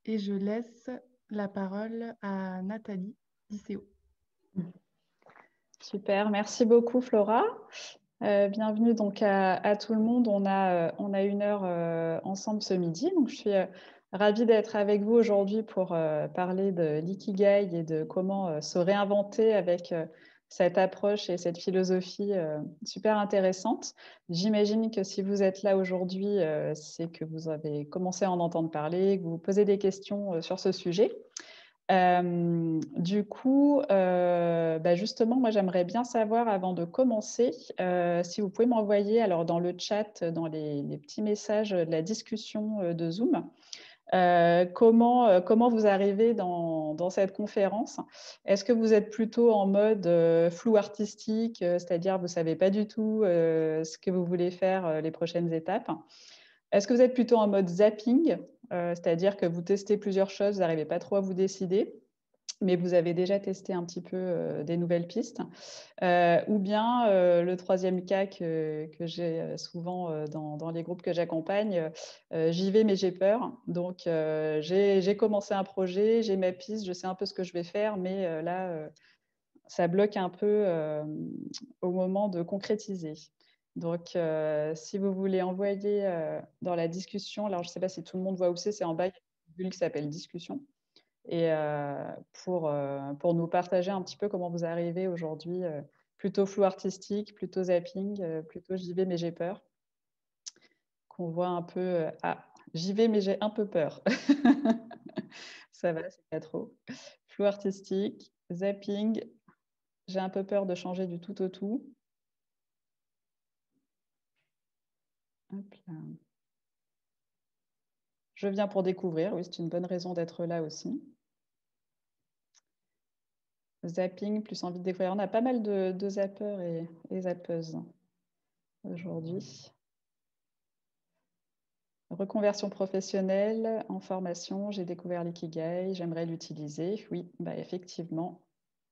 et je laisse la parole à Nathalie d'ICO. Super, merci beaucoup Flora. Bienvenue donc à tout le monde. On a une heure ensemble ce midi. Donc, je suis ravie d'être avec vous aujourd'hui pour parler de l'ikigai et de comment se réinventer avec cette approche et cette philosophie super intéressante. J'imagine que si vous êtes là aujourd'hui, c'est que vous avez commencé à en entendre parler, que vous vous posez des questions sur ce sujet. Du coup, justement, moi, j'aimerais bien savoir, avant de commencer, si vous pouvez m'envoyer, alors dans le chat, dans les petits messages de la discussion de Zoom, comment vous arrivez dans cette conférence. Est-ce que vous êtes plutôt en mode flou artistique, c'est-à-dire vous ne savez pas du tout ce que vous voulez faire les prochaines étapes? Est-ce que vous êtes plutôt en mode zapping, c'est-à-dire que vous testez plusieurs choses, vous n'arrivez pas trop à vous décider, mais vous avez déjà testé un petit peu des nouvelles pistes, ou bien le troisième cas que j'ai souvent dans les groupes que j'accompagne, j'y vais mais j'ai peur. Donc j'ai commencé un projet, j'ai ma piste, je sais un peu ce que je vais faire, mais là, ça bloque un peu au moment de concrétiser. Donc, si vous voulez envoyer dans la discussion, alors je ne sais pas si tout le monde voit où c'est en bas, il y a une bulle qui s'appelle discussion. Et pour nous partager un petit peu comment vous arrivez aujourd'hui, plutôt flou artistique, plutôt zapping, plutôt j'y vais mais j'ai peur. Qu'on voit un peu, ah, j'y vais mais j'ai un peu peur. Ça va, c'est pas trop. Flou artistique, zapping, j'ai un peu peur de changer du tout au tout. Hop là. Je viens pour découvrir, oui, c'est une bonne raison d'être là aussi. Zapping, plus envie de découvrir. On a pas mal de zappeurs et zappeuses aujourd'hui. Reconversion professionnelle, en formation, j'ai découvert l'ikigai, j'aimerais l'utiliser. Oui, effectivement,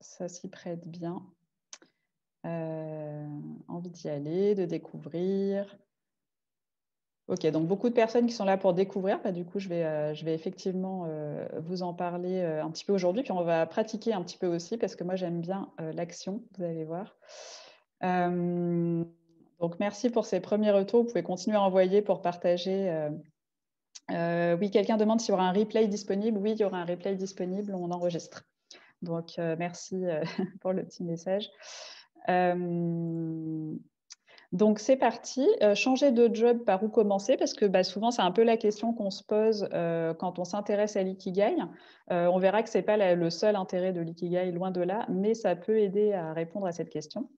ça s'y prête bien. Envie d'y aller, de découvrir. Ok, donc beaucoup de personnes qui sont là pour découvrir. Du coup, je vais effectivement vous en parler un petit peu aujourd'hui. Puis on va pratiquer un petit peu aussi parce que moi, j'aime bien l'action, vous allez voir. Donc, merci pour ces premiers retours. Vous pouvez continuer à envoyer pour partager. Oui, quelqu'un demande s'il y aura un replay disponible. Oui, il y aura un replay disponible, on enregistre. Donc, merci pour le petit message. Donc, c'est parti. Changer de job, par où commencer? Parce que souvent, c'est un peu la question qu'on se pose quand on s'intéresse à l'ikigai. On verra que ce n'est pas le seul intérêt de l'ikigai, loin de là, mais ça peut aider à répondre à cette question.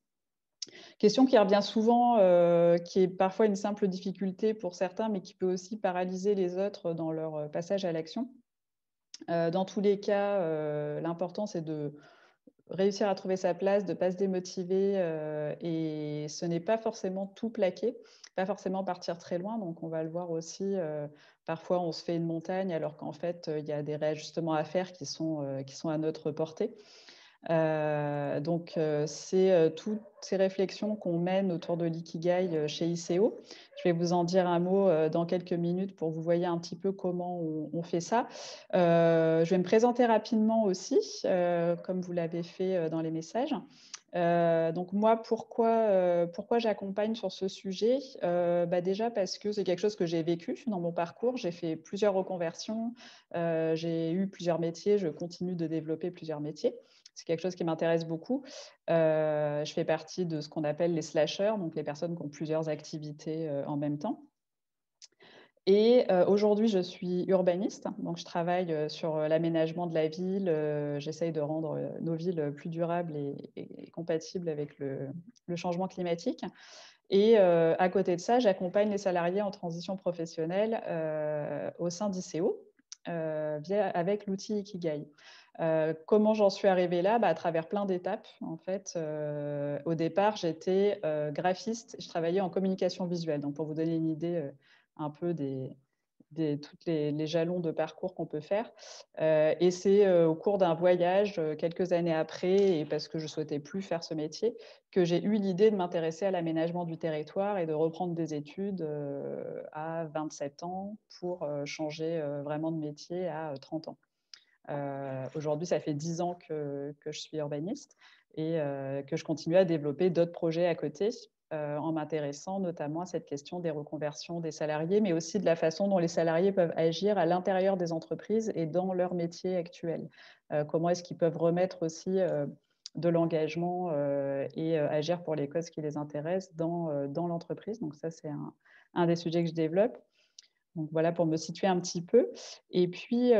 Question qui revient souvent, qui est parfois une simple difficulté pour certains, mais qui peut aussi paralyser les autres dans leur passage à l'action. Dans tous les cas, l'important, c'est de réussir à trouver sa place, de ne pas se démotiver, et ce n'est pas forcément tout plaquer, pas forcément partir très loin. Donc, on va le voir aussi, parfois, on se fait une montagne alors qu'en fait, il y a des réajustements à faire qui sont à notre portée. Donc, c'est toutes ces réflexions qu'on mène autour de l'ikigai chez ICO. Je vais vous en dire un mot dans quelques minutes pour que vous voyez un petit peu comment on fait ça. Je vais me présenter rapidement aussi, comme vous l'avez fait dans les messages. Donc moi, pourquoi j'accompagne sur ce sujet? Déjà parce que c'est quelque chose que j'ai vécu dans mon parcours. J'ai fait plusieurs reconversions, j'ai eu plusieurs métiers, je continue de développer plusieurs métiers. C'est quelque chose qui m'intéresse beaucoup. Je fais partie de ce qu'on appelle les slashers, donc les personnes qui ont plusieurs activités en même temps. Et aujourd'hui, je suis urbaniste, donc je travaille sur l'aménagement de la ville. J'essaye de rendre nos villes plus durables et compatibles avec le changement climatique. Et à côté de ça, j'accompagne les salariés en transition professionnelle au sein d'ICO avec l'outil Ikigai. Comment j'en suis arrivée là? À travers plein d'étapes. En fait, au départ, j'étais graphiste. Je travaillais en communication visuelle. Donc, pour vous donner une idée un peu des tous les jalons de parcours qu'on peut faire. Et c'est au cours d'un voyage, quelques années après, et parce que je souhaitais plus faire ce métier, que j'ai eu l'idée de m'intéresser à l'aménagement du territoire et de reprendre des études à 27 ans pour changer vraiment de métier à 30 ans. Aujourd'hui, ça fait 10 ans que je suis urbaniste et que je continue à développer d'autres projets à côté en m'intéressant notamment à cette question des reconversions des salariés, mais aussi de la façon dont les salariés peuvent agir à l'intérieur des entreprises et dans leur métier actuel. Comment est-ce qu'ils peuvent remettre aussi de l'engagement et agir pour les causes qui les intéressent dans l'entreprise. Donc ça, c'est un des sujets que je développe. Donc voilà, pour me situer un petit peu. Et puis,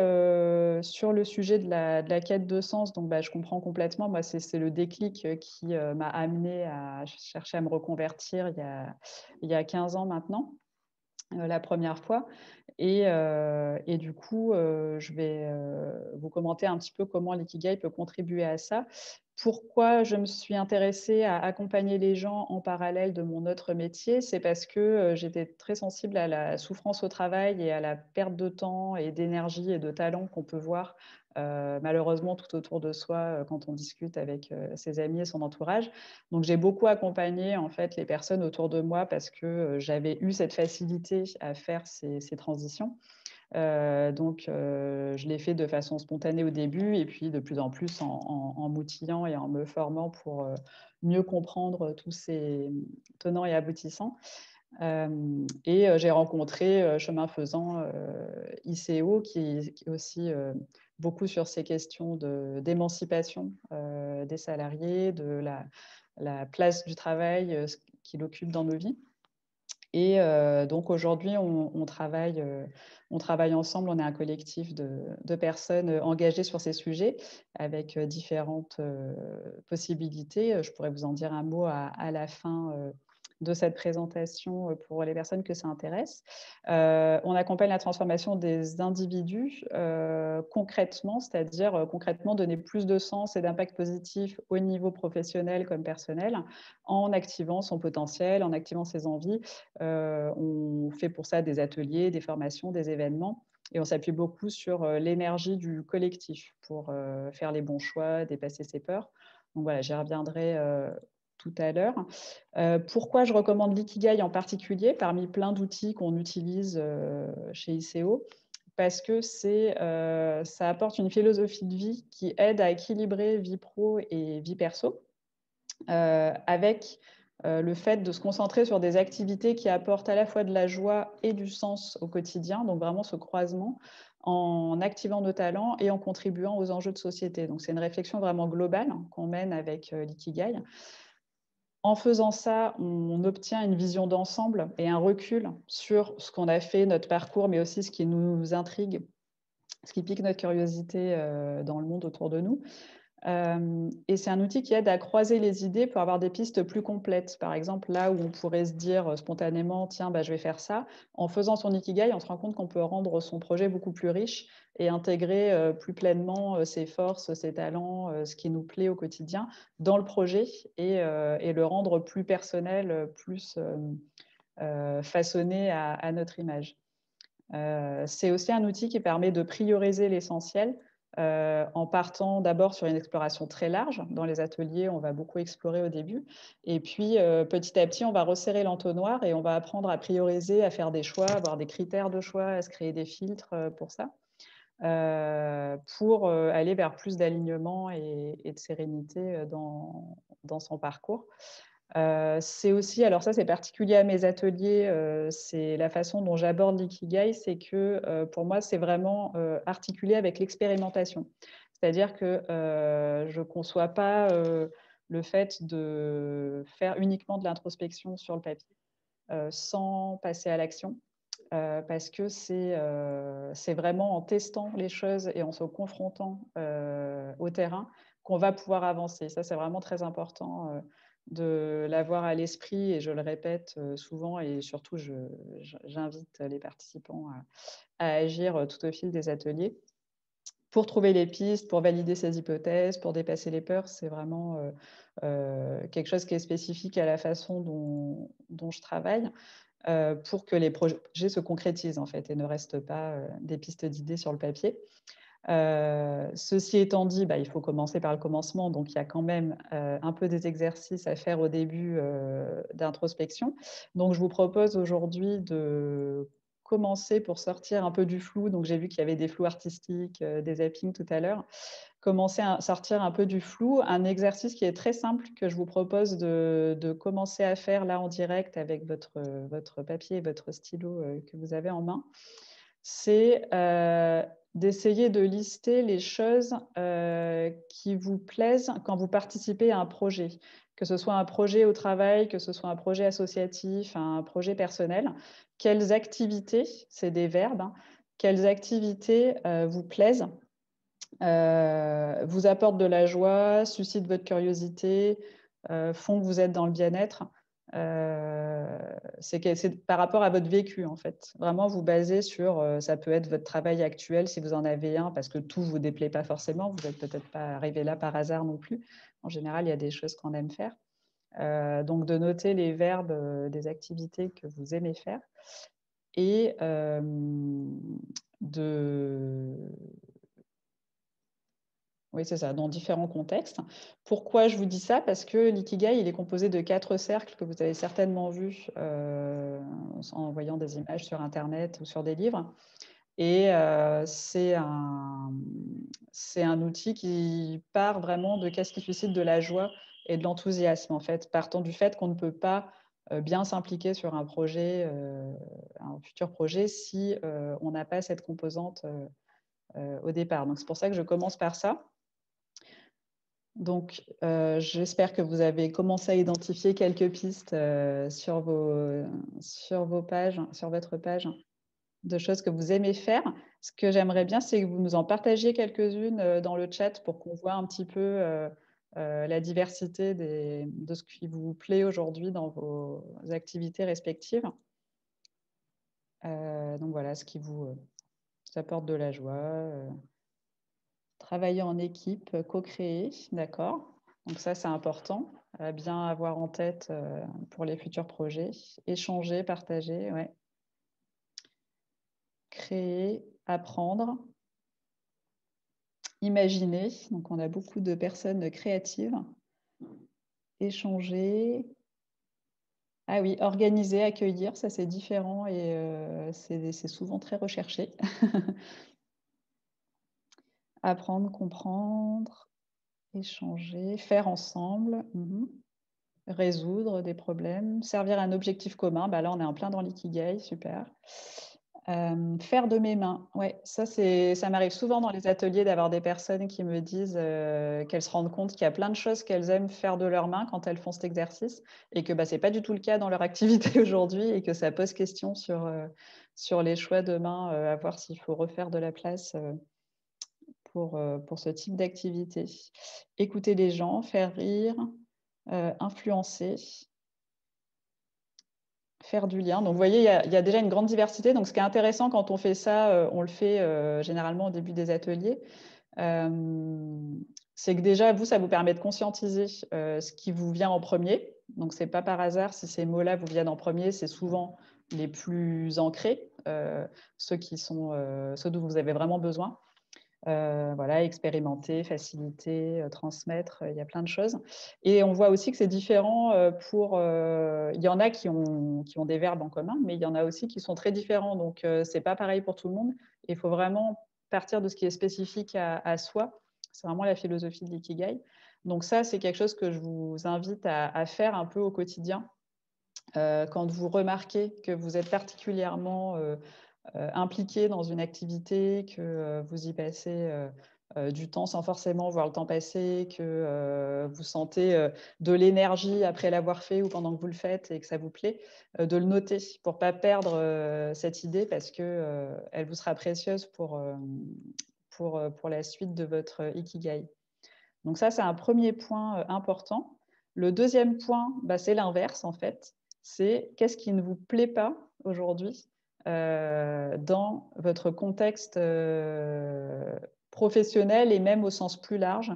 sur le sujet de la quête de sens, donc bah, je comprends complètement. Moi, c'est le déclic qui m'a amenée à chercher à me reconvertir il y a 15 ans maintenant, la première fois. Et du coup, je vais vous commenter un petit peu comment l'ikigai peut contribuer à ça. Pourquoi je me suis intéressée à accompagner les gens en parallèle de mon autre métier? C'est parce que j'étais très sensible à la souffrance au travail et à la perte de temps et d'énergie et de talent qu'on peut voir malheureusement tout autour de soi quand on discute avec ses amis et son entourage. Donc j'ai beaucoup accompagné en fait les personnes autour de moi parce que j'avais eu cette facilité à faire ces transitions. Je l'ai fait de façon spontanée au début et puis de plus en plus en m'outillant et en me formant pour mieux comprendre tous ces tenants et aboutissants. J'ai rencontré, chemin faisant, ICO qui est aussi beaucoup sur ces questions d'émancipation des salariés, de la place du travail qu'il occupe dans nos vies. Et donc aujourd'hui, on travaille ensemble. On est un collectif de personnes engagées sur ces sujets avec différentes possibilités. Je pourrais vous en dire un mot à la fin de cette présentation pour les personnes que ça intéresse. On accompagne la transformation des individus concrètement, c'est-à-dire concrètement donner plus de sens et d'impact positif au niveau professionnel comme personnel en activant son potentiel, en activant ses envies. On fait pour ça des ateliers, des formations, des événements et on s'appuie beaucoup sur l'énergie du collectif pour faire les bons choix, dépasser ses peurs. Donc voilà, j'y reviendrai tout à l'heure. Pourquoi je recommande l'ikigai en particulier parmi plein d'outils qu'on utilise chez ICO? Parce que ça apporte une philosophie de vie qui aide à équilibrer vie pro et vie perso avec le fait de se concentrer sur des activités qui apportent à la fois de la joie et du sens au quotidien, donc vraiment ce croisement en activant nos talents et en contribuant aux enjeux de société. Donc c'est une réflexion vraiment globale qu'on mène avec l'ikigai. En faisant ça, on obtient une vision d'ensemble et un recul sur ce qu'on a fait, notre parcours, mais aussi ce qui nous intrigue, ce qui pique notre curiosité dans le monde autour de nous. Et c'est un outil qui aide à croiser les idées pour avoir des pistes plus complètes. Par exemple, là où on pourrait se dire spontanément, tiens, bah, je vais faire ça, en faisant son ikigai, on se rend compte qu'on peut rendre son projet beaucoup plus riche et intégrer plus pleinement ses forces, ses talents, ce qui nous plaît au quotidien dans le projet et le rendre plus personnel, plus façonné à notre image. C'est aussi un outil qui permet de prioriser l'essentiel en partant d'abord sur une exploration très large. Dans les ateliers, on va beaucoup explorer au début. Et puis, petit à petit, on va resserrer l'entonnoir et on va apprendre à prioriser, à faire des choix, avoir des critères de choix, à se créer des filtres pour ça, pour aller vers plus d'alignement et de sérénité dans son parcours. C'est aussi, alors ça c'est particulier à mes ateliers, c'est la façon dont j'aborde l'ikigai, c'est que pour moi c'est vraiment articulé avec l'expérimentation. C'est-à-dire que je ne conçois pas le fait de faire uniquement de l'introspection sur le papier sans passer à l'action. Parce que c'est vraiment en testant les choses et en se confrontant au terrain qu'on va pouvoir avancer. Ça, c'est vraiment très important de l'avoir à l'esprit et je le répète souvent et surtout, j'invite les participants à agir tout au fil des ateliers pour trouver les pistes, pour valider ses hypothèses, pour dépasser les peurs. C'est vraiment quelque chose qui est spécifique à la façon dont je travaille. pour que les projets se concrétisent en fait et ne restent pas des pistes d'idées sur le papier. Ceci étant dit, il faut commencer par le commencement, donc il y a quand même un peu des exercices à faire au début d'introspection. Donc je vous propose aujourd'hui de commencer pour sortir un peu du flou. Donc j'ai vu qu'il y avait des flous artistiques, des zappings tout à l'heure. Commencer à sortir un peu du flou. Un exercice qui est très simple que je vous propose de commencer à faire là en direct avec votre papier et votre stylo que vous avez en main, c'est d'essayer de lister les choses qui vous plaisent quand vous participez à un projet, que ce soit un projet au travail, que ce soit un projet associatif, un projet personnel. Quelles activités, c'est des verbes, hein, quelles activités vous plaisent, vous apportent de la joie, suscitent votre curiosité, font que vous êtes dans le bien-être. C'est par rapport à votre vécu, en fait. Vraiment, vous basez sur, ça peut être votre travail actuel, si vous en avez un, parce que tout ne vous déplaît pas forcément. Vous n'êtes peut-être pas arrivé là par hasard non plus. En général, il y a des choses qu'on aime faire. Donc, de noter les verbes des activités que vous aimez faire et de... Oui, c'est ça, dans différents contextes. Pourquoi je vous dis ça? Parce que l'ikigai, il est composé de 4 cercles que vous avez certainement vus en voyant des images sur Internet ou sur des livres. Et c'est un outil qui part vraiment de qu'est-ce qui suscite de la joie et de l'enthousiasme, en fait, partant du fait qu'on ne peut pas bien s'impliquer sur un projet, un futur projet, si on n'a pas cette composante au départ. Donc, c'est pour ça que je commence par ça. Donc, j'espère que vous avez commencé à identifier quelques pistes sur vos pages, sur votre page, de choses que vous aimez faire. Ce que j'aimerais bien, c'est que vous nous en partagiez quelques-unes dans le chat pour qu'on voit un petit peu la diversité de ce qui vous plaît aujourd'hui dans vos activités respectives. Donc voilà, ce qui vous apporte de la joie. Travailler en équipe, co-créer, d'accord. Donc ça, c'est important à bien avoir en tête pour les futurs projets. Échanger, partager, ouais. Créer, apprendre, imaginer. Donc on a beaucoup de personnes créatives. Échanger. Ah oui, organiser, accueillir, ça c'est différent et c'est souvent très recherché. Apprendre, comprendre, échanger, faire ensemble. Résoudre des problèmes, servir à un objectif commun. Là, on est en plein dans l'ikigai, super. Faire de mes mains, ouais, ça m'arrive souvent dans les ateliers d'avoir des personnes qui me disent qu'elles se rendent compte qu'il y a plein de choses qu'elles aiment faire de leurs mains quand elles font cet exercice et que ce n'est pas du tout le cas dans leur activité aujourd'hui et que ça pose question sur les choix de main, à voir s'il faut refaire de la place pour ce type d'activité. Écouter les gens, faire rire, influencer, faire du lien. Donc, vous voyez, il y a déjà une grande diversité. Donc, ce qui est intéressant quand on fait ça, on le fait généralement au début des ateliers, c'est que déjà, vous, ça vous permet de conscientiser ce qui vous vient en premier. Donc, ce n'est pas par hasard si ces mots-là vous viennent en premier, c'est souvent les plus ancrés, ceux dont vous avez vraiment besoin. Voilà, expérimenter, faciliter, transmettre, il y a plein de choses. Et on voit aussi que c'est différent il y en a qui ont des verbes en commun, mais il y en a aussi qui sont très différents. Donc, c'est pas pareil pour tout le monde. Il faut vraiment partir de ce qui est spécifique à soi. C'est vraiment la philosophie de l'ikigai. Donc ça, c'est quelque chose que je vous invite à faire un peu au quotidien. Quand vous remarquez que vous êtes particulièrement impliqué dans une activité, que vous y passez du temps sans forcément voir le temps passer, que vous sentez de l'énergie après l'avoir fait ou pendant que vous le faites et que ça vous plaît, de le noter pour ne pas perdre cette idée parce qu'elle vous sera précieuse pour la suite de votre Ikigai. Donc ça, c'est un premier point important. Le deuxième point, c'est l'inverse en fait. C'est qu'est-ce qui ne vous plaît pas aujourd'hui dans votre contexte professionnel et même au sens plus large.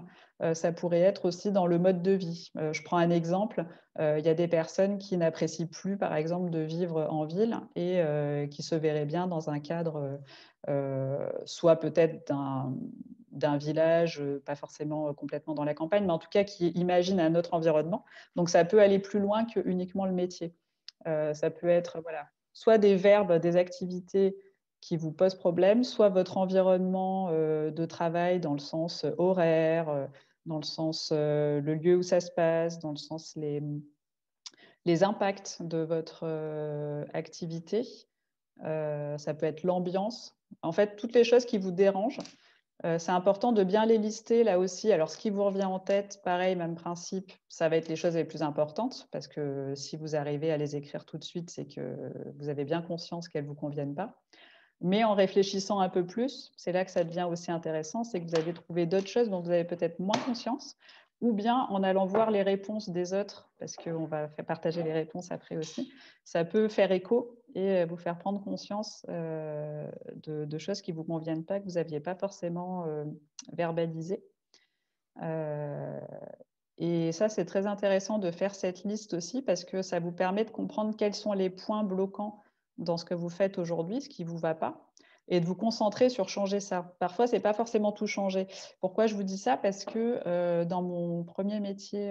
Ça pourrait être aussi dans le mode de vie. Je prends un exemple, il y a des personnes qui n'apprécient plus, par exemple, de vivre en ville et qui se verraient bien dans un cadre, soit peut-être d'un village, pas forcément complètement dans la campagne, mais en tout cas qui imaginent un autre environnement. Donc ça peut aller plus loin que uniquement le métier. Ça peut être, voilà, soit des verbes, des activités qui vous posent problème, soit votre environnement, de travail dans le sens, horaire, dans le sens, le lieu où ça se passe, dans le sens les impacts de votre, activité. Ça peut être l'ambiance. En fait, toutes les choses qui vous dérangent, c'est important de bien les lister là aussi. Alors ce qui vous revient en tête, pareil, même principe, ça va être les choses les plus importantes parce que si vous arrivez à les écrire tout de suite, c'est que vous avez bien conscience qu'elles ne vous conviennent pas. Mais en réfléchissant un peu plus, c'est là que ça devient aussi intéressant, c'est que vous allez trouver d'autres choses dont vous avez peut-être moins conscience, ou bien en allant voir les réponses des autres, parce qu'on va partager les réponses après aussi, ça peut faire écho et vous faire prendre conscience de choses qui ne vous conviennent pas, que vous n'aviez pas forcément verbalisées. Et ça, c'est très intéressant de faire cette liste aussi, parce que ça vous permet de comprendre quels sont les points bloquants dans ce que vous faites aujourd'hui, ce qui ne vous va pas, et de vous concentrer sur changer ça. Parfois, ce n'est pas forcément tout changer. Pourquoi je vous dis ça? Parce que dans mon premier métier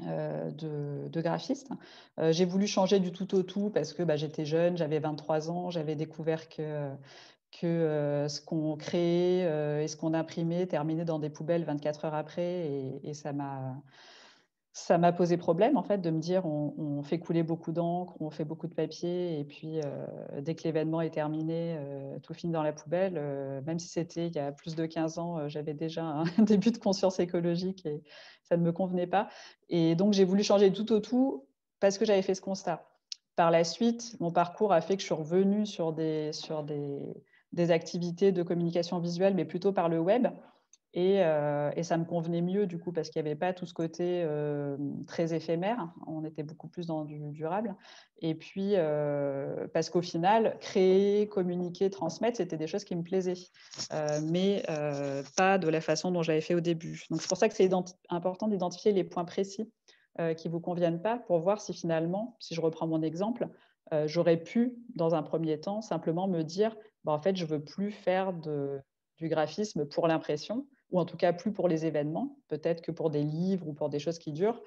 de graphiste, j'ai voulu changer du tout au tout parce que j'étais jeune, j'avais 23 ans, j'avais découvert que ce qu'on créait et ce qu'on imprimait terminait dans des poubelles 24 heures après, et ça m'a posé problème, en fait, de me dire: «On fait couler beaucoup d'encre, on fait beaucoup de papier et puis, dès que l'événement est terminé, tout finit dans la poubelle». Même si c'était il y a plus de 15 ans, j'avais déjà un début de conscience écologique et ça ne me convenait pas, et donc j'ai voulu changer du tout au tout parce que j'avais fait ce constat. Par la suite, mon parcours a fait que je suis revenue sur des activités de communication visuelle, mais plutôt par le web, et ça me convenait mieux du coup parce qu'il n'y avait pas tout ce côté très éphémère. On était beaucoup plus dans du durable. Et puis parce qu'au final, créer, communiquer, transmettre, c'était des choses qui me plaisaient, mais pas de la façon dont j'avais fait au début. Donc c'est pour ça que c'est important d'identifier les points précis qui ne vous conviennent pas pour voir si finalement, si je reprends mon exemple, j'aurais pu, dans un premier temps, simplement me dire: en fait, je ne veux plus faire du graphisme pour l'impression, ou en tout cas plus pour les événements, peut-être que pour des livres ou pour des choses qui durent,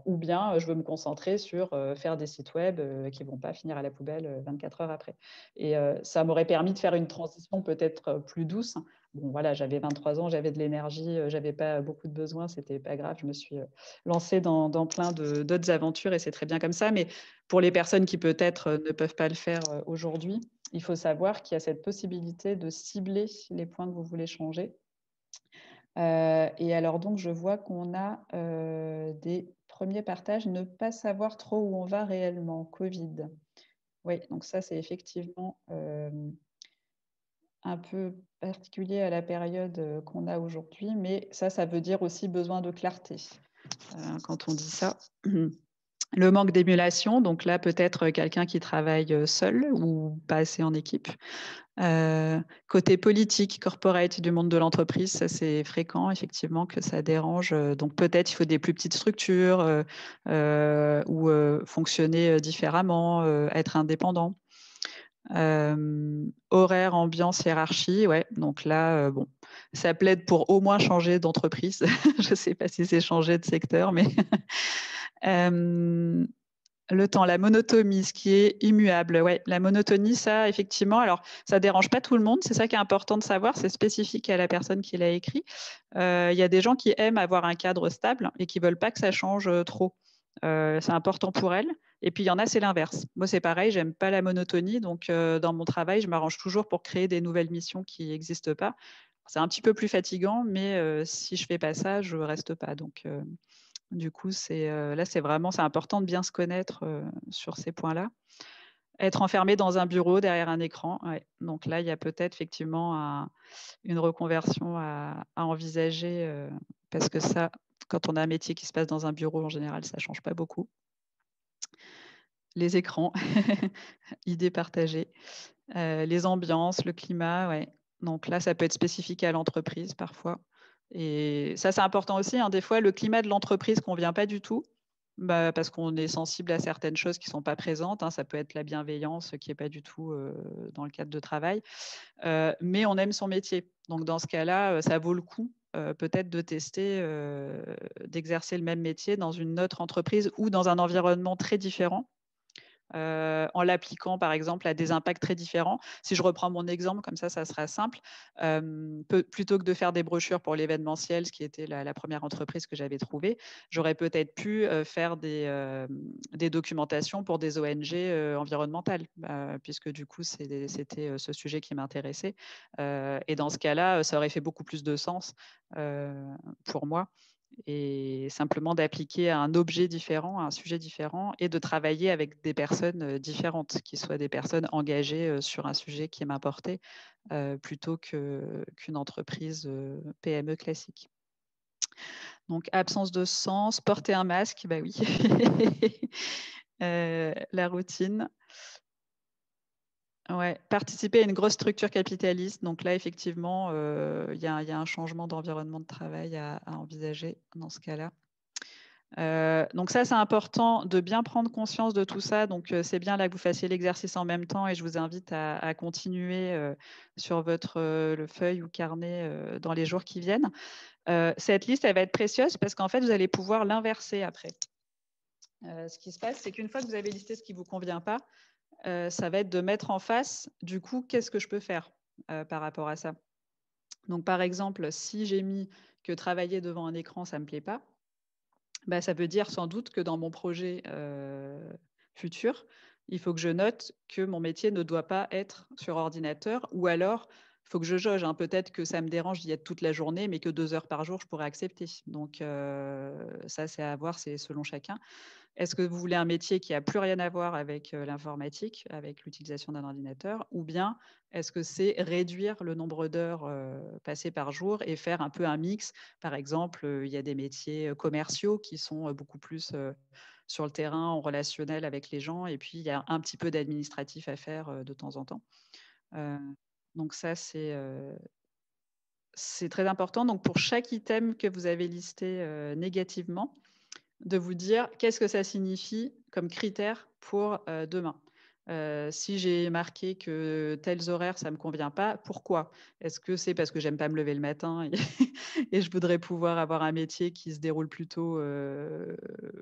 ou bien je veux me concentrer sur faire des sites web qui ne vont pas finir à la poubelle 24 heures après. Et ça m'aurait permis de faire une transition peut-être plus douce. Bon, voilà, j'avais 23 ans, j'avais de l'énergie, j'avais pas beaucoup de besoins, c'était pas grave. Je me suis lancée dans plein d'autres aventures et c'est très bien comme ça. Mais pour les personnes qui peut-être ne peuvent pas le faire aujourd'hui, il faut savoir qu'il y a cette possibilité de cibler les points que vous voulez changer. Et alors donc je vois qu'on a des premiers partages: ne pas savoir trop où on va réellement, Covid. Oui, donc ça c'est effectivement un peu particulier à la période qu'on a aujourd'hui, mais ça veut dire aussi besoin de clarté quand on dit ça. Le manque d'émulation, donc là peut-être quelqu'un qui travaille seul ou pas assez en équipe. Côté politique, corporate du monde de l'entreprise, ça c'est fréquent effectivement que ça dérange, donc peut-être il faut des plus petites structures, ou fonctionner différemment, être indépendant. Horaire, ambiance, hiérarchie, ouais, donc là, bon, ça plaide pour au moins changer d'entreprise. Je sais pas si c'est changer de secteur, mais le temps, la monotonie, ce qui est immuable. Ouais, la monotonie, ça, effectivement, alors ça dérange pas tout le monde. C'est ça qui est important de savoir. C'est spécifique à la personne qui l'a écrit. Il y a des gens qui aiment avoir un cadre stable et qui veulent pas que ça change trop. C'est important pour elles. Et puis il y en a, c'est l'inverse. Moi, c'est pareil. J'aime pas la monotonie. Donc, dans mon travail, je m'arrange toujours pour créer des nouvelles missions qui n'existent pas. C'est un petit peu plus fatigant, mais si je fais pas ça, je reste pas. Donc, du coup, là, c'est important de bien se connaître sur ces points-là. Être enfermé dans un bureau derrière un écran, ouais. Donc là, il y a peut-être effectivement une reconversion à envisager, parce que ça, quand on a un métier qui se passe dans un bureau, en général, ça ne change pas beaucoup. Les écrans, idées partagées, les ambiances, le climat, ouais. Donc là, ça peut être spécifique à l'entreprise parfois. Et ça, c'est important aussi, hein. Des fois, le climat de l'entreprise ne convient pas du tout, bah, parce qu'on est sensible à certaines choses qui ne sont pas présentes, hein. Ça peut être la bienveillance qui est pas du tout, dans le cadre de travail, mais on aime son métier. Donc dans ce cas-là, ça vaut le coup, peut-être de tester, d'exercer le même métier dans une autre entreprise ou dans un environnement très différent. En l'appliquant par exemple à des impacts très différents. Si je reprends mon exemple, comme ça sera simple. Plutôt que de faire des brochures pour l'événementiel, ce qui était la première entreprise que j'avais trouvée, j'aurais peut-être pu faire des documentations pour des ONG environnementales, puisque du coup c'était ce sujet qui m'intéressait. Et dans ce cas-là, ça aurait fait beaucoup plus de sens pour moi, et simplement d'appliquer à un objet différent, à un sujet différent, et de travailler avec des personnes différentes, qui soient des personnes engagées sur un sujet qui m'importait, plutôt qu'une entreprise PME classique. Donc, absence de sens, porter un masque, bah oui. La routine. Ouais, participer à une grosse structure capitaliste. Donc là, effectivement, il y a un changement d'environnement de travail à envisager dans ce cas-là. Donc ça, c'est important de bien prendre conscience de tout ça. Donc, c'est bien là que vous fassiez l'exercice en même temps, et je vous invite à continuer sur votre le feuille ou carnet dans les jours qui viennent. Cette liste, elle va être précieuse parce qu'en fait, vous allez pouvoir l'inverser après. Ce qui se passe, c'est qu'une fois que vous avez listé ce qui ne vous convient pas, ça va être de mettre en face, du coup, qu'est-ce que je peux faire par rapport à ça. Donc, par exemple, si j'ai mis que travailler devant un écran, ça ne me plaît pas, bah, ça veut dire sans doute que dans mon projet futur, il faut que je note que mon métier ne doit pas être sur ordinateur, ou alors il faut que je jauge, hein. Peut-être que ça me dérange d'y être toute la journée, mais que 2 heures par jour, je pourrais accepter. Donc ça, c'est à voir, c'est selon chacun. Est-ce que vous voulez un métier qui a plus rien à voir avec l'informatique, avec l'utilisation d'un ordinateur, ou bien est-ce que c'est réduire le nombre d'heures passées par jour et faire un peu un mix? Par exemple, il y a des métiers commerciaux qui sont beaucoup plus sur le terrain, en relationnel avec les gens, et puis il y a un petit peu d'administratif à faire de temps en temps. Euh, donc ça, c'est très important. Donc pour chaque item que vous avez listé négativement, de vous dire qu'est-ce que ça signifie comme critère pour demain. Si j'ai marqué que tels horaires, ça ne me convient pas, pourquoi? Est-ce que c'est parce que j'aime pas me lever le matin et, et je voudrais pouvoir avoir un métier qui se déroule plutôt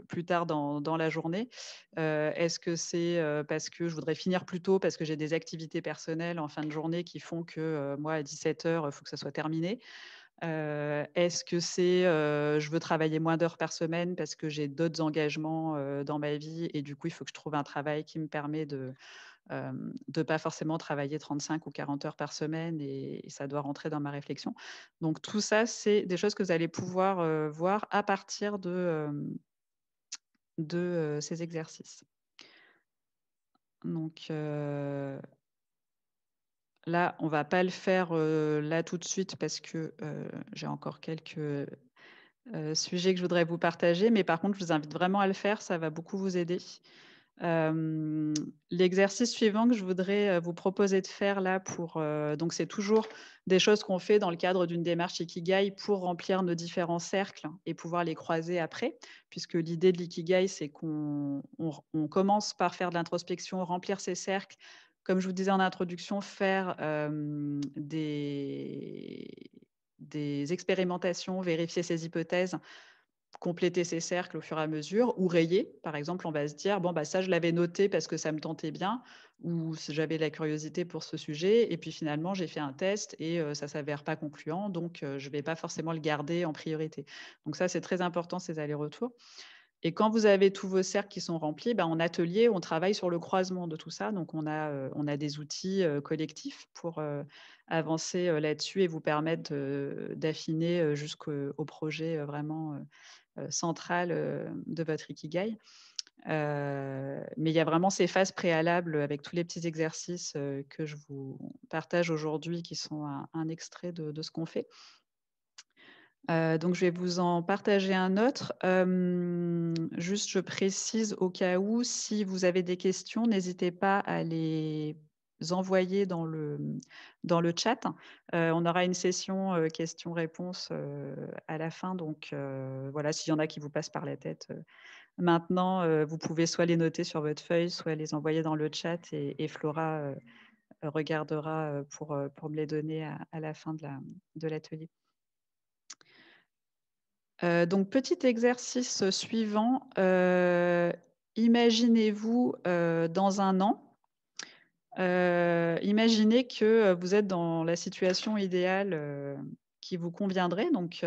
plus tard dans la journée? Est-ce que c'est parce que je voudrais finir plus tôt parce que j'ai des activités personnelles en fin de journée qui font que moi, à 17 heures, il faut que ça soit terminé? Est-ce que c'est, je veux travailler moins d'heures par semaine parce que j'ai d'autres engagements dans ma vie, et du coup, il faut que je trouve un travail qui me permet de pas forcément travailler 35 ou 40 heures par semaine, et ça doit rentrer dans ma réflexion. Donc tout ça, c'est des choses que vous allez pouvoir voir à partir de ces exercices. Donc là, on va pas le faire là tout de suite parce que j'ai encore quelques sujet que je voudrais vous partager, mais par contre, je vous invite vraiment à le faire, ça va beaucoup vous aider. L'exercice suivant que je voudrais vous proposer de faire là, donc c'est toujours des choses qu'on fait dans le cadre d'une démarche Ikigai pour remplir nos différents cercles et pouvoir les croiser après, puisque l'idée de l'Ikigai, c'est qu'on commence par faire de l'introspection, remplir ces cercles, comme je vous disais en introduction, faire des expérimentations, vérifier ses hypothèses, compléter ces cercles au fur et à mesure, ou rayer. Par exemple, on va se dire, bon, bah, ça, je l'avais noté parce que ça me tentait bien, ou j'avais la curiosité pour ce sujet, et puis finalement, j'ai fait un test et ça ne s'avère pas concluant, donc je ne vais pas forcément le garder en priorité. Donc ça, c'est très important, ces allers-retours. Et quand vous avez tous vos cercles qui sont remplis, ben, en atelier, on travaille sur le croisement de tout ça. Donc, on a des outils collectifs pour avancer là-dessus et vous permettre d'affiner jusqu'au projet vraiment central de votre Ikigai. Mais il y a vraiment ces phases préalables avec tous les petits exercices que je vous partage aujourd'hui, qui sont un extrait de ce qu'on fait. Donc je vais vous en partager un autre. Juste je précise au cas où, si vous avez des questions, n'hésitez pas à les envoyer dans le chat. On aura une session, questions-réponses, à la fin donc voilà, s'il y en a qui vous passent par la tête, maintenant, vous pouvez soit les noter sur votre feuille, soit les envoyer dans le chat et Flora, regardera, pour me les donner à la fin de l'atelier. Donc petit exercice suivant, imaginez-vous, dans 1 an. Imaginez que, vous êtes dans la situation idéale, qui vous conviendrait donc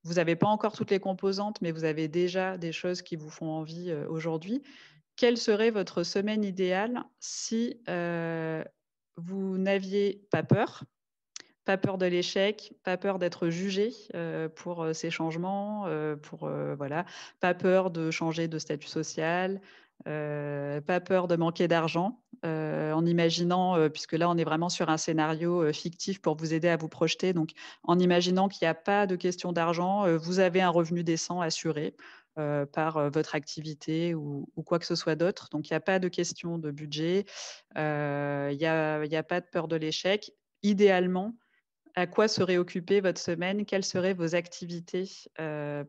vous n'avez pas encore toutes les composantes, mais vous avez déjà des choses qui vous font envie, aujourd'hui. Quelle serait votre semaine idéale si, vous n'aviez pas peur? Pas peur de l'échec, pas peur d'être jugé, pour, ces changements, pour, voilà, pas peur de changer de statut social, pas peur de manquer d'argent, en imaginant, puisque là, on est vraiment sur un scénario, fictif pour vous aider à vous projeter, donc en imaginant qu'il y a pas de question d'argent, vous avez un revenu décent assuré, par, votre activité ou quoi que ce soit d'autre, donc il y a pas de question de budget, il y a pas de peur de l'échec. Idéalement, à quoi serait occupée votre semaine? Quelles seraient vos activités,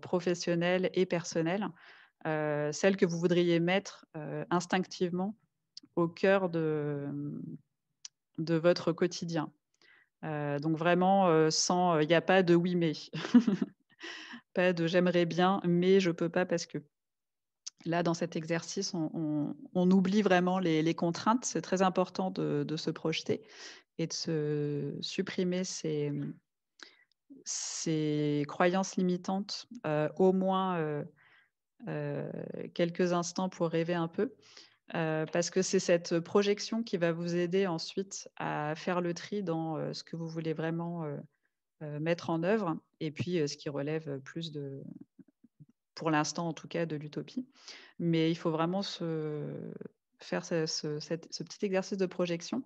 professionnelles et personnelles? Celles que vous voudriez mettre, instinctivement au cœur de votre quotidien. Donc vraiment, sans, il y a pas de «oui, mais». Pas de «j'aimerais bien, mais je peux pas parce que». Là, dans cet exercice, on oublie vraiment les contraintes. C'est très important de se projeter et de se supprimer ces croyances limitantes, au moins, heu, quelques instants pour rêver un peu, parce que c'est cette projection qui va vous aider ensuite à faire le tri dans, ce que vous voulez vraiment, mettre en œuvre et puis, ce qui relève, plus pour l'instant en tout cas, de l'utopie. Mais il faut vraiment faire ce petit exercice de projection.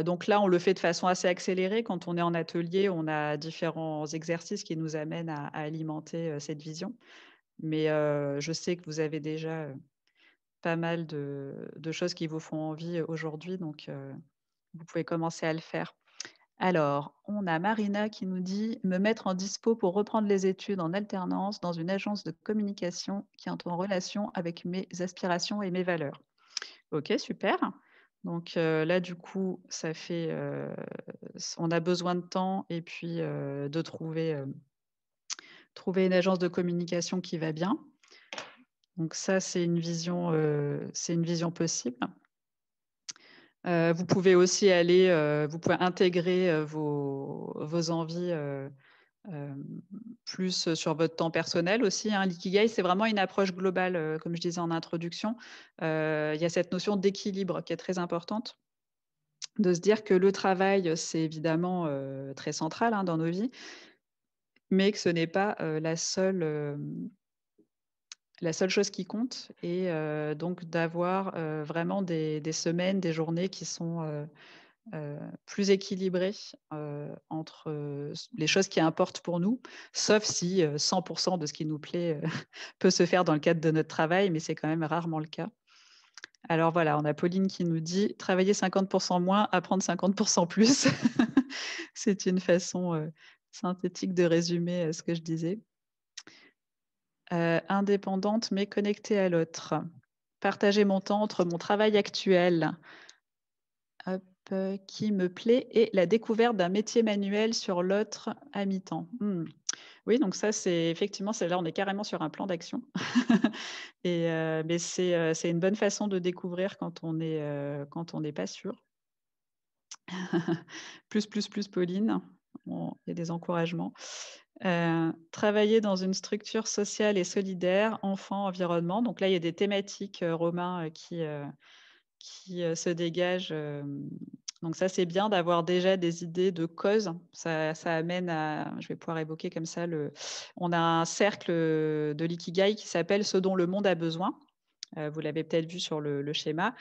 Donc là, on le fait de façon assez accélérée. Quand on est en atelier, on a différents exercices qui nous amènent à alimenter, cette vision. Mais je sais que vous avez déjà, pas mal de choses qui vous font envie, aujourd'hui, donc vous pouvez commencer à le faire. Alors, on a Marina qui nous dit: «Me mettre en dispo pour reprendre les études en alternance dans une agence de communication qui entre en relation avec mes aspirations et mes valeurs». OK, super. Donc là, du coup, ça fait, on a besoin de temps et puis, de trouver une agence de communication qui va bien. Donc ça, c'est une vision possible. Vous pouvez aussi aller, vous pouvez intégrer, vos envies, hem, plus sur votre temps personnel aussi, hein. L'ikigai, c'est vraiment une approche globale, comme je disais en introduction. Il y a cette notion d'équilibre qui est très importante, de se dire que le travail, c'est évidemment, très central, hein, dans nos vies, mais que ce n'est pas, la seule chose qui compte et donc d'avoir, vraiment des semaines, des journées qui sont, plus équilibrées, entre, les choses qui importent pour nous, sauf si, 100 de ce qui nous plaît, peut se faire dans le cadre de notre travail, mais c'est quand même rarement le cas. Alors voilà, on a Pauline qui nous dit: «Travailler 50 moins, apprendre 50 plus». C'est une façon, synthétique de résumer, ce que je disais. Indépendante mais connectée à l'autre. Partager mon temps entre mon travail actuel, hop, qui me plaît et la découverte d'un métier manuel sur l'autre à mi-temps. Mmh. Oui, donc ça, c'est effectivement, c'est là, on est carrément sur un plan d'action et mais c'est une bonne façon de découvrir quand on n'est pas sûr. Plus Pauline. Bon, il y a des encouragements. Travailler dans une structure sociale et solidaire, enfants, environnement. Donc là, il y a des thématiques, Romain, qui se dégagent, donc ça, c'est bien d'avoir déjà des idées de causes. Ça amène à je vais pouvoir évoquer comme ça on a un cercle, de l'ikigai qui s'appelle «Ce dont le monde a besoin». Vous l'avez peut-être vu sur le schéma,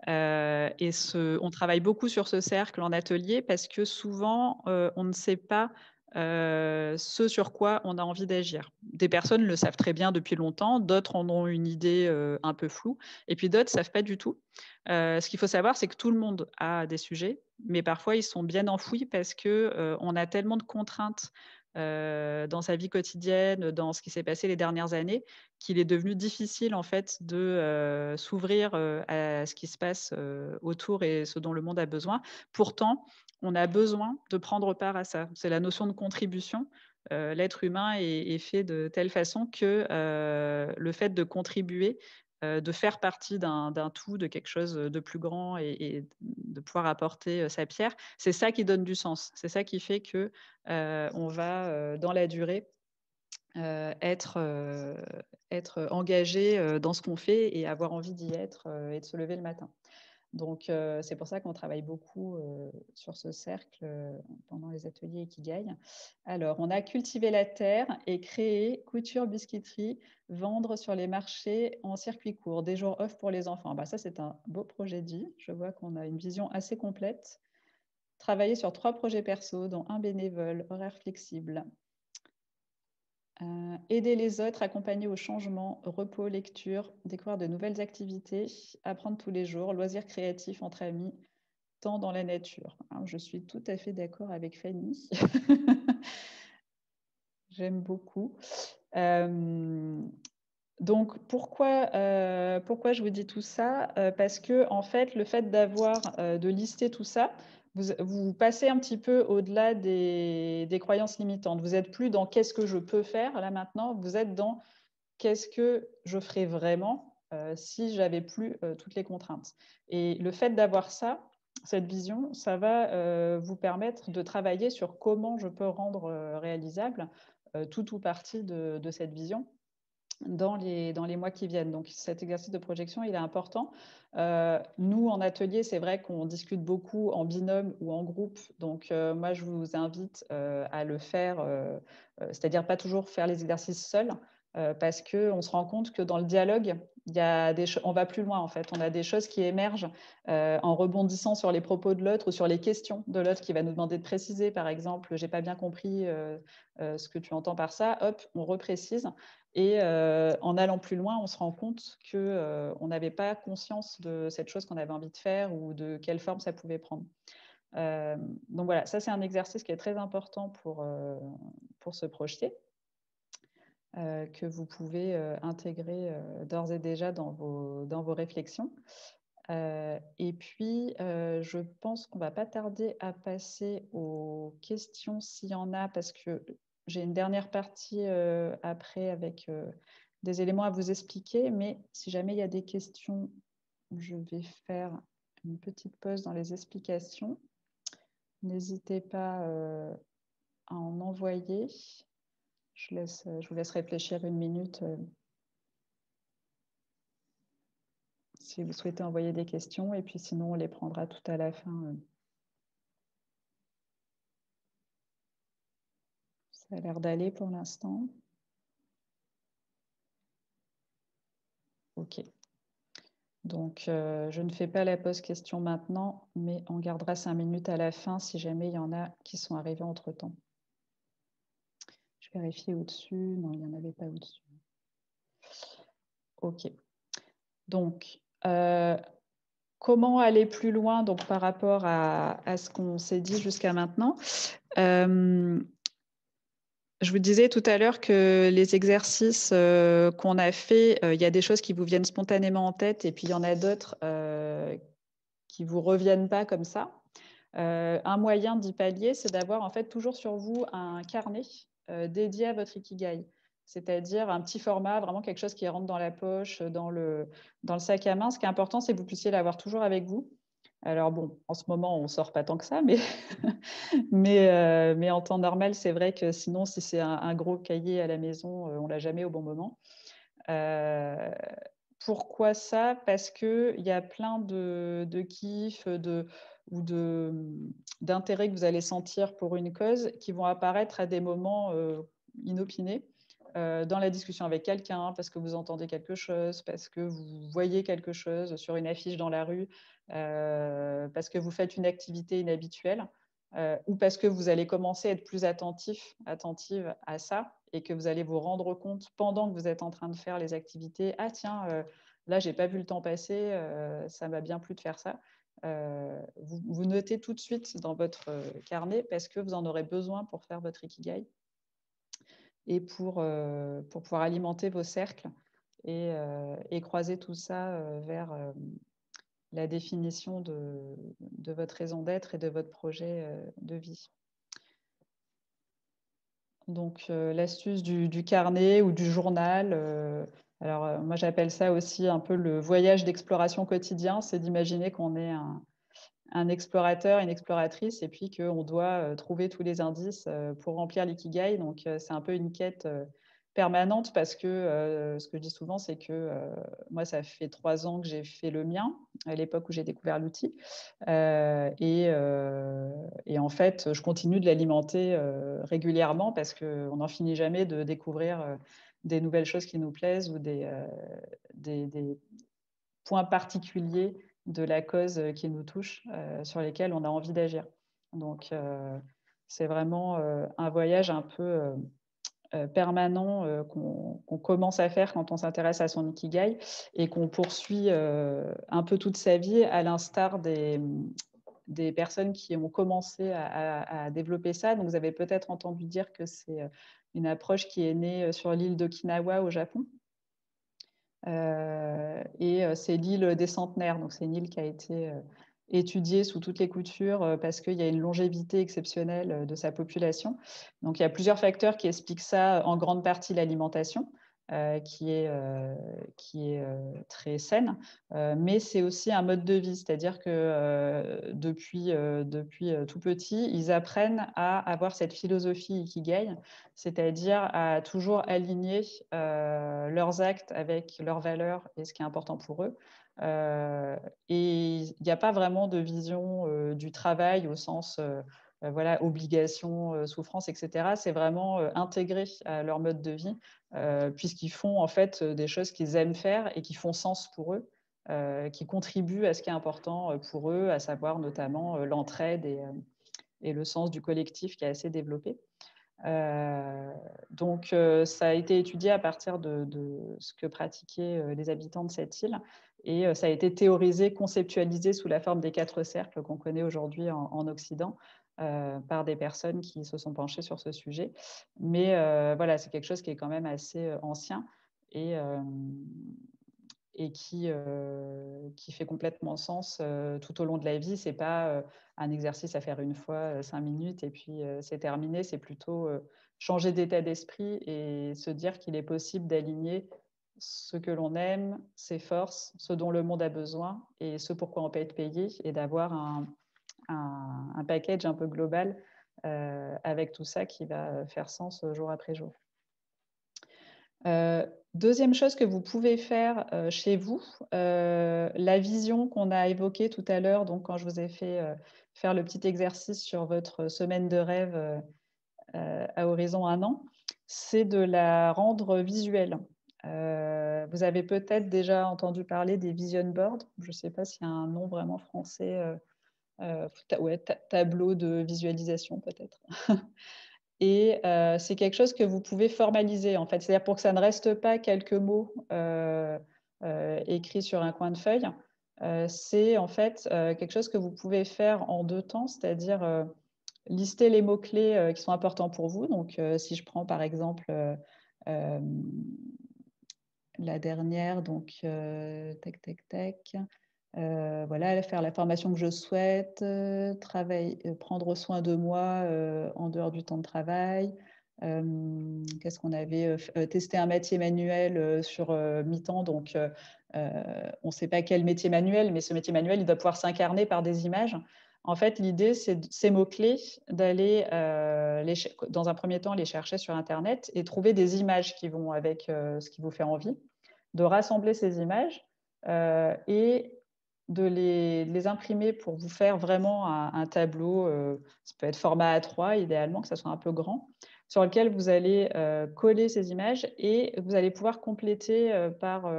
et on travaille beaucoup sur ce cercle en atelier parce que souvent, on ne sait pas, ce sur quoi on a envie d'agir. des personnes le savent très bien depuis longtemps, d'autres en ont une idée un peu floue, et puis d'autres ne savent pas du tout. Ce qu'il faut savoir, c'est que tout le monde a des sujets, mais parfois ils sont bien enfouis parce que on a tellement de contraintes dans sa vie quotidienne, dans ce qui s'est passé les dernières années, qu'il est devenu difficile en fait de s'ouvrir à ce qui se passe autour et ce dont le monde a besoin. Pourtant, on a besoin de prendre part à ça. C'est la notion de contribution. L'être humain est fait de telle façon que le fait de contribuer, de faire partie d'un tout, de quelque chose de plus grand et de pouvoir apporter sa pierre, c'est ça qui donne du sens. C'est ça qui fait que on va dans la durée être engagé dans ce qu'on fait et avoir envie d'y être et de se lever le matin. Donc, c'est pour ça qu'on travaille beaucoup sur ce cercle pendant les ateliers Ikigai. Alors, on a cultivé la terre et créé couture, biscuiterie, vendre sur les marchés en circuit court, des jours off pour les enfants. Bah, ça, c'est un beau projet de vie. Je vois qu'on a une vision assez complète. Travailler sur 3 projets perso, dont un bénévole, horaire flexible. Aider les autres, accompagner au changement, repos, lecture, découvrir de nouvelles activités, apprendre tous les jours, loisirs créatifs entre amis, temps dans la nature. Alors, je suis tout à fait d'accord avec Fanny. J'aime beaucoup. Donc, pourquoi je vous dis tout ça? Parce que, en fait, le fait d'avoir, de lister tout ça, vous passez un petit peu au-delà des croyances limitantes. Vous n'êtes plus dans qu'est-ce que je peux faire là maintenant, vous êtes dans qu'est-ce que je ferais vraiment si j'avais plus toutes les contraintes. Et le fait d'avoir ça, cette vision, ça va vous permettre de travailler sur comment je peux rendre réalisable tout ou partie de cette vision dans les mois qui viennent. Donc, cet exercice de projection, il est important. Nous, en atelier, c'est vrai qu'on discute beaucoup en binôme ou en groupe. Donc, moi, je vous invite à le faire, c'est-à-dire pas toujours faire les exercices seuls, parce qu'on se rend compte que dans le dialogue, on va plus loin, en fait. On a des choses qui émergent en rebondissant sur les propos de l'autre ou sur les questions de l'autre qui va nous demander de préciser. Par exemple, j'ai pas bien compris ce que tu entends par ça. Hop, on reprécise. Et en allant plus loin, on se rend compte qu'on n'avait pas conscience de cette chose qu'on avait envie de faire ou de quelle forme ça pouvait prendre. Donc voilà, ça c'est un exercice qui est très important pour se projeter, que vous pouvez intégrer d'ores et déjà dans vos réflexions. Et puis, je pense qu'on ne va pas tarder à passer aux questions s'il y en a, parce que j'ai une dernière partie après avec des éléments à vous expliquer. Mais si jamais il y a des questions, je vais faire une petite pause dans les explications. N'hésitez pas à en envoyer. Je vous laisse réfléchir une minute si vous souhaitez envoyer des questions. Et puis sinon, on les prendra tout à la fin. Ça a l'air d'aller pour l'instant. OK. Donc, je ne fais pas la pause question maintenant, mais on gardera 5 minutes à la fin si jamais il y en a qui sont arrivés entre-temps. Je vérifie au-dessus. Non, il n'y en avait pas au-dessus. OK. Donc, comment aller plus loin donc, par rapport à ce qu'on s'est dit jusqu'à maintenant? Je vous disais tout à l'heure que les exercices qu'on a faits, il y a des choses qui vous viennent spontanément en tête et puis il y en a d'autres qui ne vous reviennent pas comme ça. Un moyen d'y pallier, c'est d'avoir en fait toujours sur vous un carnet dédié à votre Ikigai. C'est-à-dire un petit format, vraiment quelque chose qui rentre dans la poche, dans le sac à main. Ce qui est important, c'est que vous puissiez l'avoir toujours avec vous. Alors bon, en ce moment, on ne sort pas tant que ça, mais en temps normal, c'est vrai que sinon, si c'est un gros cahier à la maison, on ne l'a jamais au bon moment. Pourquoi ça? Parce qu'il y a plein de kiffs ou d'intérêt que vous allez sentir pour une cause qui vont apparaître à des moments inopinés dans la discussion avec quelqu'un, parce que vous entendez quelque chose, parce que vous voyez quelque chose sur une affiche dans la rue, parce que vous faites une activité inhabituelle, ou parce que vous allez commencer à être plus attentive à ça. et que vous allez vous rendre compte pendant que vous êtes en train de faire les activités, ah tiens, là, j'ai pas vu le temps passer, ça m'a bien plu de faire ça. Vous notez tout de suite dans votre carnet parce que vous en aurez besoin pour faire votre ikigai et pour pouvoir alimenter vos cercles et croiser tout ça vers la définition de votre raison d'être et de votre projet de vie. Donc, l'astuce du carnet ou du journal, alors moi j'appelle ça aussi un peu le voyage d'exploration quotidien, c'est d'imaginer qu'on est un explorateur, une exploratrice et puis qu'on doit trouver tous les indices pour remplir l'ikigai. Donc, c'est un peu une quête permanente parce que ce que je dis souvent, c'est que moi, ça fait 3 ans que j'ai fait le mien, à l'époque où j'ai découvert l'outil. Et en fait, je continue de l'alimenter régulièrement parce qu'on n'en finit jamais de découvrir des nouvelles choses qui nous plaisent ou des points particuliers de la cause qui nous touche, sur lesquels on a envie d'agir. Donc, c'est vraiment un voyage un peu permanent qu'on commence à faire quand on s'intéresse à son ikigai et qu'on poursuit un peu toute sa vie, à l'instar des personnes qui ont commencé à développer ça. Donc, vous avez peut-être entendu dire que c'est une approche qui est née sur l'île d'Okinawa au Japon. C'est l'île des centenaires. Donc, c'est une île qui a été étudiée sous toutes les coutures parce qu'il y a une longévité exceptionnelle de sa population. Donc, il y a plusieurs facteurs qui expliquent ça, en grande partie l'alimentation, qui est très saine, mais c'est aussi un mode de vie, c'est-à-dire que depuis tout petit, ils apprennent à avoir cette philosophie Ikigai, c'est-à-dire à toujours aligner leurs actes avec leurs valeurs et ce qui est important pour eux. Et il n'y a pas vraiment de vision du travail au sens voilà, obligation, souffrance, etc. C'est vraiment intégré à leur mode de vie, puisqu'ils font en fait des choses qu'ils aiment faire et qui font sens pour eux, qui contribuent à ce qui est important pour eux, à savoir notamment l'entraide et le sens du collectif qui est assez développé. Donc, ça a été étudié à partir de ce que pratiquaient les habitants de cette île et ça a été théorisé, conceptualisé sous la forme des 4 cercles qu'on connaît aujourd'hui en Occident par des personnes qui se sont penchées sur ce sujet. Mais voilà, c'est quelque chose qui est quand même assez ancien et, et qui fait complètement sens tout au long de la vie. Ce n'est pas un exercice à faire une fois, 5 minutes, et puis c'est terminé. C'est plutôt changer d'état d'esprit et se dire qu'il est possible d'aligner ce que l'on aime, ses forces, ce dont le monde a besoin et ce pourquoi on peut être payé, et d'avoir un package un peu global avec tout ça qui va faire sens jour après jour. Deuxième chose que vous pouvez faire chez vous, la vision qu'on a évoquée tout à l'heure, donc quand je vous ai fait faire le petit exercice sur votre semaine de rêve à horizon 1 an, c'est de la rendre visuelle. Vous avez peut-être déjà entendu parler des vision boards. Je ne sais pas s'il y a un nom vraiment français. Ouais, tableau de visualisation peut-être. Et c'est quelque chose que vous pouvez formaliser, en fait. C'est-à-dire pour que ça ne reste pas quelques mots écrits sur un coin de feuille, c'est en fait quelque chose que vous pouvez faire en 2 temps, c'est-à-dire lister les mots-clés qui sont importants pour vous. Donc, si je prends par exemple la dernière, donc tac, tac, tac. Voilà, faire la formation que je souhaite, prendre soin de moi en dehors du temps de travail. Qu'est-ce qu'on avait testé un métier manuel sur mi-temps, donc on ne sait pas quel métier manuel, mais ce métier manuel, il doit pouvoir s'incarner par des images. En fait, l'idée, c'est ces mots-clés d'aller, dans un premier temps, les chercher sur Internet et trouver des images qui vont avec ce qui vous fait envie, de rassembler ces images et de les imprimer pour vous faire vraiment un tableau, ça peut être format A3 idéalement, que ça soit un peu grand, sur lequel vous allez coller ces images et vous allez pouvoir compléter par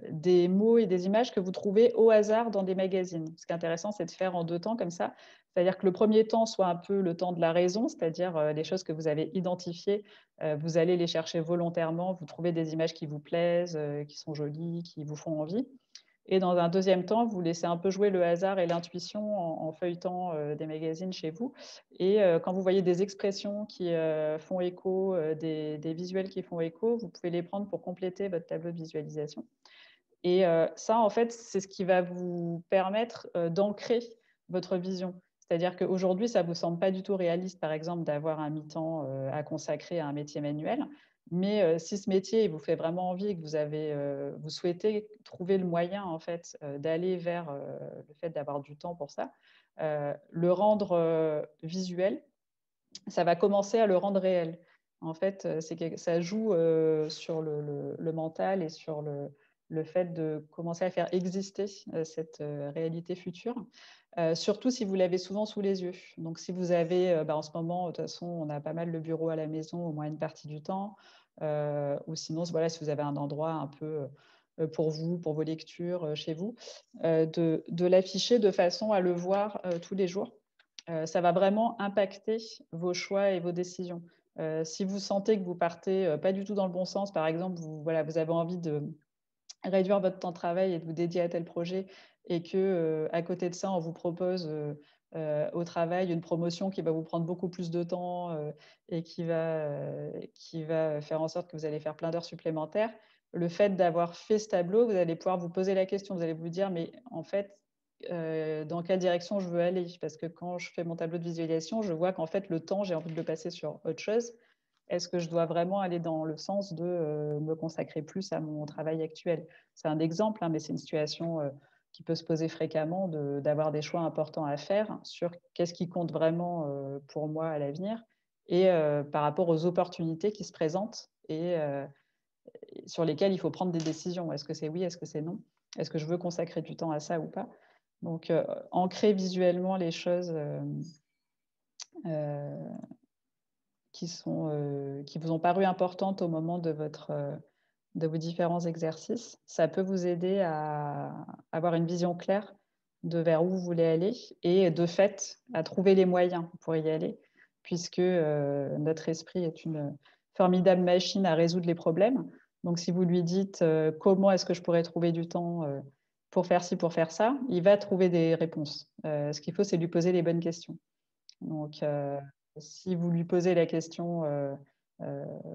des mots et des images que vous trouvez au hasard dans des magazines. Ce qui est intéressant, c'est de faire en 2 temps comme ça. C'est-à-dire que le premier temps soit un peu le temps de la raison, c'est-à-dire, les choses que vous avez identifiées, vous allez les chercher volontairement, vous trouvez des images qui vous plaisent, qui sont jolies, qui vous font envie. Et dans un deuxième temps, vous laissez un peu jouer le hasard et l'intuition en feuilletant, des magazines chez vous et quand vous voyez des expressions qui, font écho, des visuels qui font écho, vous pouvez les prendre pour compléter votre tableau de visualisation et ça, en fait, c'est ce qui va vous permettre, d'ancrer votre vision. C'est-à-dire qu'aujourd'hui, ça ne vous semble pas du tout réaliste, par exemple, d'avoir un mi-temps, à consacrer à un métier manuel. Mais si ce métier vous fait vraiment envie et que vous souhaitez trouver le moyen, en fait, d'aller vers, le fait d'avoir du temps pour ça, le rendre, visuel, ça va commencer à le rendre réel. En fait, ça joue, sur le mental et sur le fait de commencer à faire exister, cette, réalité future, surtout si vous l'avez souvent sous les yeux. Donc si vous avez, en ce moment, de toute façon, on a pas mal le bureau à la maison, au moins une partie du temps, ou sinon, voilà, si vous avez un endroit un peu, pour vous, pour vos lectures, chez vous, de l'afficher de façon à le voir, tous les jours. Ça va vraiment impacter vos choix et vos décisions. Si vous sentez que vous partez, pas du tout dans le bon sens, par exemple, voilà, vous avez envie de réduire votre temps de travail et de vous dédier à tel projet et que, à côté de ça, on vous propose, au travail une promotion qui va vous prendre beaucoup plus de temps, et qui va faire en sorte que vous allez faire plein d'heures supplémentaires. Le fait d'avoir fait ce tableau, vous allez pouvoir vous poser la question. Vous allez vous dire: «Mais en fait, dans quelle direction je veux aller?» parce que quand je fais mon tableau de visualisation, je vois qu'en fait, le temps, j'ai envie de le passer sur autre chose. Est-ce que je dois vraiment aller dans le sens de, me consacrer plus à mon travail actuel? C'est un exemple, hein, mais c'est une situation, qui peut se poser fréquemment d'avoir des choix importants à faire sur qu'est-ce qui compte vraiment, pour moi à l'avenir et par rapport aux opportunités qui se présentent et sur lesquelles il faut prendre des décisions. Est-ce que c'est oui? Est-ce que c'est non? Est-ce que je veux consacrer du temps à ça ou pas? Donc ancrer visuellement les choses, heu qui vous ont paru importantes au moment de vos différents exercices. Ça peut vous aider à avoir une vision claire de vers où vous voulez aller et de fait, à trouver les moyens pour y aller puisque, notre esprit est une formidable machine à résoudre les problèmes. Donc si vous lui dites, «Comment est-ce que je pourrais trouver du temps, pour faire ci, pour faire ça?» il va trouver des réponses. Ce qu'il faut, c'est lui poser les bonnes questions. Donc, si vous lui posez la question, heu,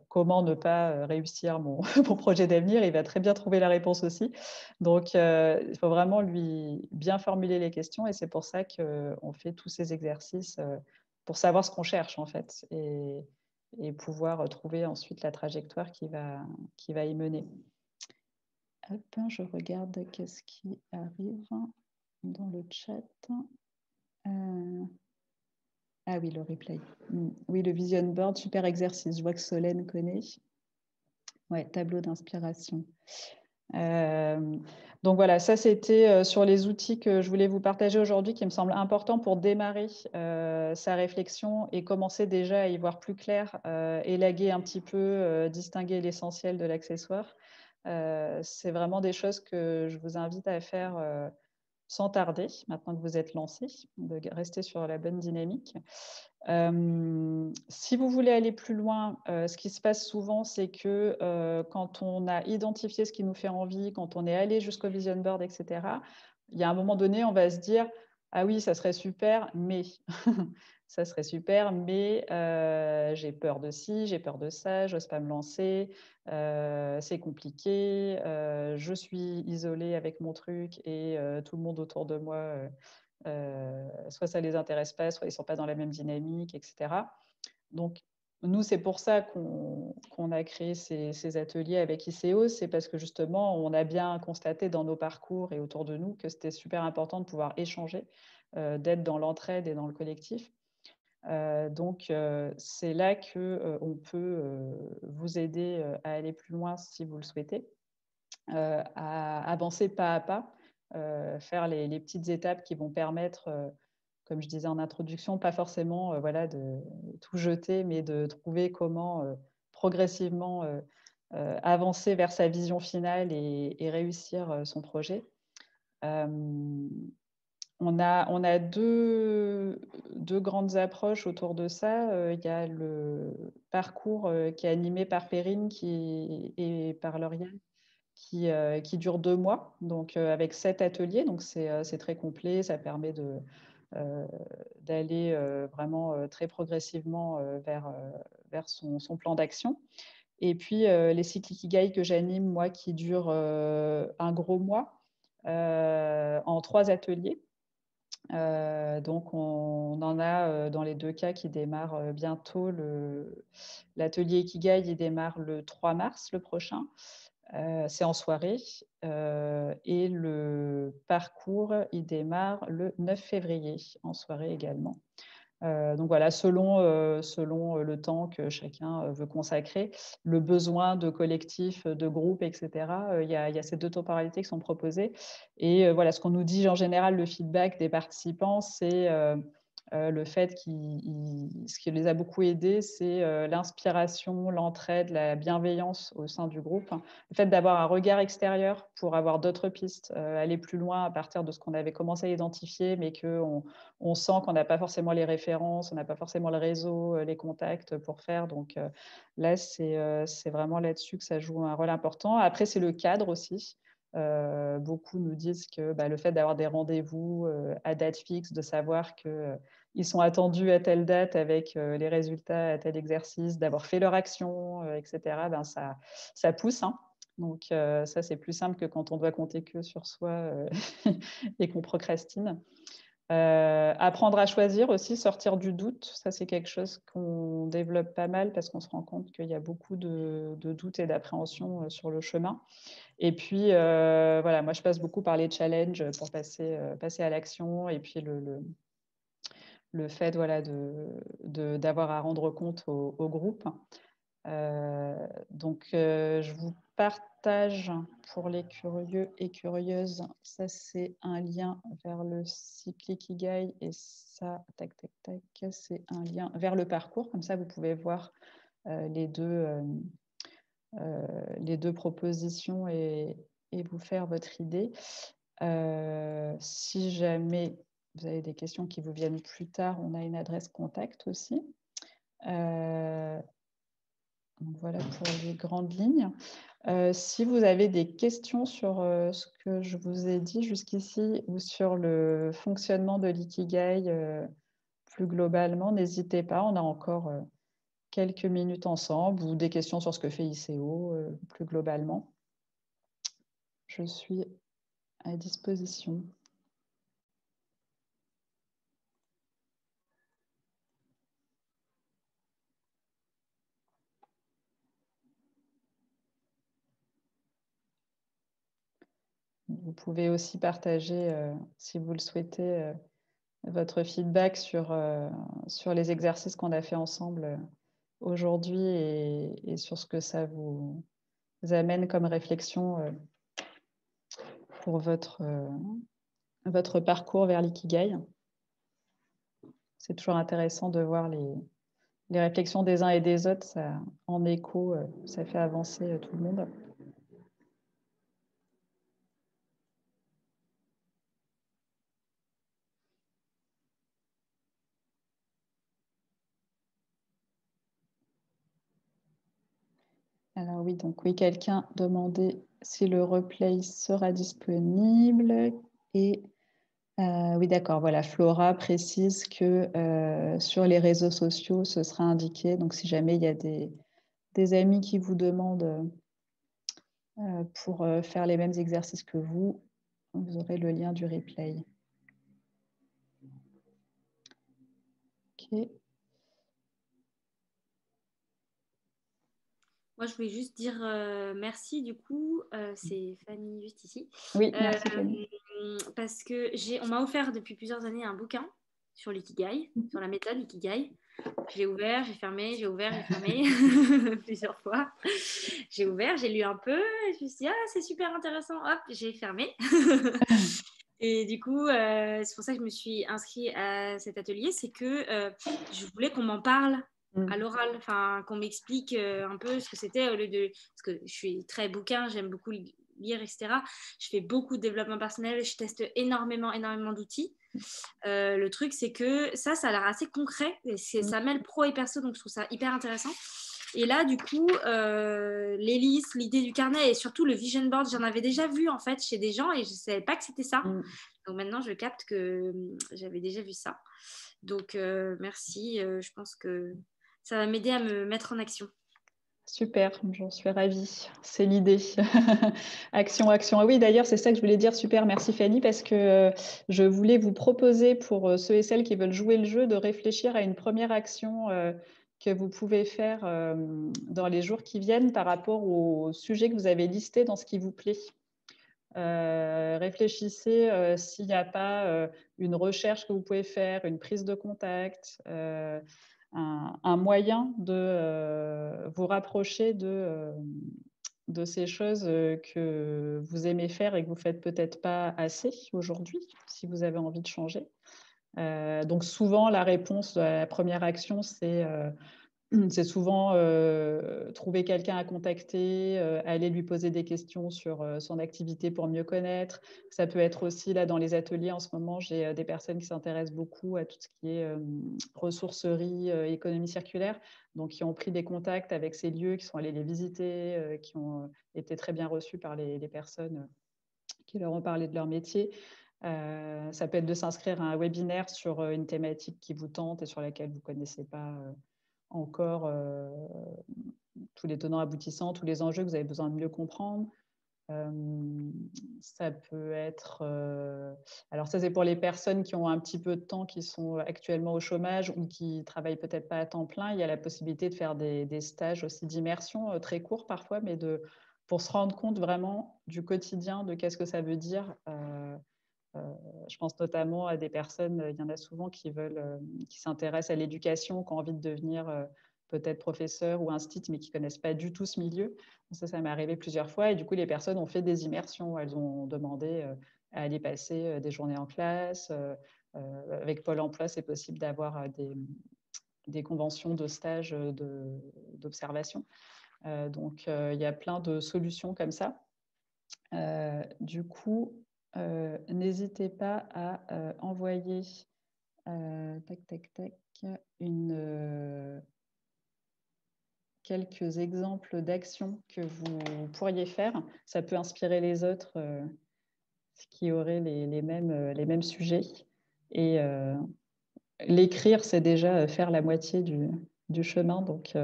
comment ne pas, réussir mon mon projet d'avenir, il va très bien trouver la réponse aussi. Donc, il faut vraiment lui bien formuler les questions et c'est pour ça qu'on fait tous ces exercices, pour savoir ce qu'on cherche en fait et pouvoir, trouver ensuite la trajectoire qui va y mener. Hop, je regarde qu'est-ce qui arrive dans le chat. Heu Ah oui, le replay. Oui, le vision board, super exercice. Je vois que Solène connaît. Ouais, tableau d'inspiration. Donc voilà, ça c'était, sur les outils que je voulais vous partager aujourd'hui qui me semblent importants pour démarrer, sa réflexion et commencer déjà à y voir plus clair, élaguer un petit peu, distinguer l'essentiel de l'accessoire. C'est vraiment des choses que je vous invite à faire, sans tarder, maintenant que vous êtes lancés, de rester sur la bonne dynamique. Si vous voulez aller plus loin, ce qui se passe souvent, c'est que, quand on a identifié ce qui nous fait envie, quand on est allé jusqu'au vision board et cetera, il y a un moment donné, on va se dire: «Ah oui, ça serait super, mais ça serait super, mais j'ai peur de ci, j'ai peur de ça, j'ose pas me lancer, c'est compliqué, je suis isolée avec mon truc et tout le monde autour de moi, soit ça les intéresse pas, soit ils sont pas dans la même dynamique et cetera. Donc nous, c'est pour ça qu'on a créé ces ateliers avec ICO. C'est parce que justement, on a bien constaté dans nos parcours et autour de nous que c'était super important de pouvoir échanger, d'être dans l'entraide et dans le collectif. Donc c'est là que, on peut, vous aider, à aller plus loin si vous le souhaitez, à avancer pas à pas, faire les petites étapes qui vont permettre, comme je disais en introduction, pas forcément, voilà, de tout jeter, mais de trouver comment, progressivement, avancer vers sa vision finale et réussir son projet. On a deux grandes approches autour de ça. Il y a le parcours qui est animé par Perrine et par Lauriane, qui dure 2 mois, donc avec 7 ateliers. Donc c'est très complet, ça permet d'aller vraiment très progressivement vers son plan d'action. Et puis les cycles Ikigai que j'anime, moi, qui durent un gros mois en 3 ateliers. Donc, on en a dans les 2 cas qui démarrent bientôt. L'atelier Ikigai, il démarre le 3 mars, le prochain. C'est en soirée. Et le parcours, il démarre le 9 février, en soirée également. Donc voilà, selon le temps que chacun veut consacrer, le besoin de collectif, de groupe, etc., il y a ces 2 temporalités qui sont proposées. Et voilà, ce qu'on nous dit en général, le feedback des participants, c'est le fait ce qui les a beaucoup aidés, c'est l'inspiration, l'entraide, la bienveillance au sein du groupe. Le fait d'avoir un regard extérieur pour avoir d'autres pistes, aller plus loin à partir de ce qu'on avait commencé à identifier, mais qu'on sent qu'on n'a pas forcément les références, on n'a pas forcément le réseau, les contacts pour faire. Donc là, c'est vraiment là-dessus que ça joue un rôle important. Après, c'est le cadre aussi. Beaucoup nous disent que le fait d'avoir des rendez-vous à date fixe, de savoir qu'ils sont attendus à telle date avec les résultats à tel exercice, d'avoir fait leur action, etc., ça pousse. Hein. Donc ça, c'est plus simple que quand on doit compter que sur soi et qu'on procrastine. Apprendre à choisir aussi, sortir du doute, ça c'est quelque chose qu'on développe pas mal parce qu'on se rend compte qu'il y a beaucoup de doutes et d'appréhension sur le chemin. Et puis voilà, moi je passe beaucoup par les challenges pour passer à l'action, et puis le fait voilà, d'avoir à rendre compte au groupe. Donc je vous partage pour les curieux et curieuses, ça c'est un lien vers le cycle Ikigai, et ça, tac, tac, tac, c'est un lien vers le parcours. Comme ça, vous pouvez voir les deux propositions et vous faire votre idée. Si jamais vous avez des questions qui vous viennent plus tard, on a une adresse contact aussi. Donc voilà pour les grandes lignes. Si vous avez des questions sur ce que je vous ai dit jusqu'ici ou sur le fonctionnement de l'ikigai plus globalement, n'hésitez pas. On a encore quelques minutes ensemble, ou des questions sur ce que fait ICO plus globalement. Je suis à disposition. Vous pouvez aussi partager, si vous le souhaitez, votre feedback sur les exercices qu'on a fait ensemble aujourd'hui, et sur ce que ça vous amène comme réflexion pour votre parcours vers l'ikigai. C'est toujours intéressant de voir les réflexions des uns et des autres. Ça, en écho, ça fait avancer tout le monde. Alors oui, donc oui, quelqu'un demandait si le replay sera disponible. Et oui, d'accord, voilà, Flora précise que sur les réseaux sociaux, ce sera indiqué. Donc si jamais il y a des amis qui vous demandent pour faire les mêmes exercices que vous aurez le lien du replay. Ok. Moi, je voulais juste dire merci, du coup. C'est Fanny, juste ici. Oui, merci Fanny. Parce que on m'a offert depuis plusieurs années un bouquin sur l'ikigai, sur la méthode Ikigai. Je l'ai ouvert, j'ai fermé, j'ai ouvert, j'ai fermé plusieurs fois. J'ai ouvert, j'ai lu un peu, et je me suis dit, ah, c'est super intéressant, hop, j'ai fermé. Et du coup, c'est pour ça que je me suis inscrite à cet atelier, c'est que je voulais qu'on m'en parle à l'oral, enfin qu'on m'explique un peu ce que c'était au lieu de, parce que je suis très bouquin, j'aime beaucoup lire, etc. Je fais beaucoup de développement personnel, je teste énormément d'outils. Le truc, c'est que ça a l'air assez concret, et ça mêle pro et perso, donc je trouve ça hyper intéressant. Et là, du coup, les listes, l'idée du carnet et surtout le vision board, j'en avais déjà vu en fait chez des gens et je ne savais pas que c'était ça. Donc maintenant, je capte que j'avais déjà vu ça. Donc merci, je pense que ça va m'aider à me mettre en action. Super, j'en suis ravie. C'est l'idée. Action, action. Ah oui, d'ailleurs, c'est ça que je voulais dire. Super, merci Fanny, parce que je voulais vous proposer pour ceux et celles qui veulent jouer le jeu de réfléchir à une première action que vous pouvez faire dans les jours qui viennent par rapport au sujet que vous avez listé dans ce qui vous plaît. Réfléchissez s'il n'y a pas une recherche que vous pouvez faire, une prise de contact, un moyen de vous rapprocher de ces choses que vous aimez faire et que vous ne faites peut-être pas assez aujourd'hui, si vous avez envie de changer. Donc souvent, la réponse à la première action, c'est souvent trouver quelqu'un à contacter, aller lui poser des questions sur son activité pour mieux connaître. Ça peut être aussi, là, dans les ateliers, en ce moment, j'ai des personnes qui s'intéressent beaucoup à tout ce qui est ressourcerie, économie circulaire, donc qui ont pris des contacts avec ces lieux, qui sont allés les visiter, qui ont été très bien reçus par les personnes qui leur ont parlé de leur métier. Ça peut être de s'inscrire à un webinaire sur une thématique qui vous tente et sur laquelle vous ne connaissez pas encore tous les tenants aboutissants, tous les enjeux que vous avez besoin de mieux comprendre. Ça peut être... alors ça, c'est pour les personnes qui ont un petit peu de temps, qui sont actuellement au chômage ou qui ne travaillent peut-être pas à temps plein. Il y a la possibilité de faire des stages aussi d'immersion, très courts parfois, mais pour se rendre compte vraiment du quotidien, de qu'est-ce que ça veut dire. Je pense notamment à des personnes, il y en a souvent qui s'intéressent à l'éducation, qui ont envie de devenir peut-être professeur ou instit, mais qui ne connaissent pas du tout ce milieu. Ça m'est arrivé plusieurs fois. Et du coup, les personnes ont fait des immersions. Elles ont demandé à aller passer des journées en classe. Avec Pôle emploi, c'est possible d'avoir des conventions de stage d'observation. Donc, il y a plein de solutions comme ça. Du coup, n'hésitez pas à envoyer quelques exemples d'actions que vous pourriez faire. Ça peut inspirer les autres qui auraient les mêmes sujets. Et l'écrire, c'est déjà faire la moitié du chemin. Donc,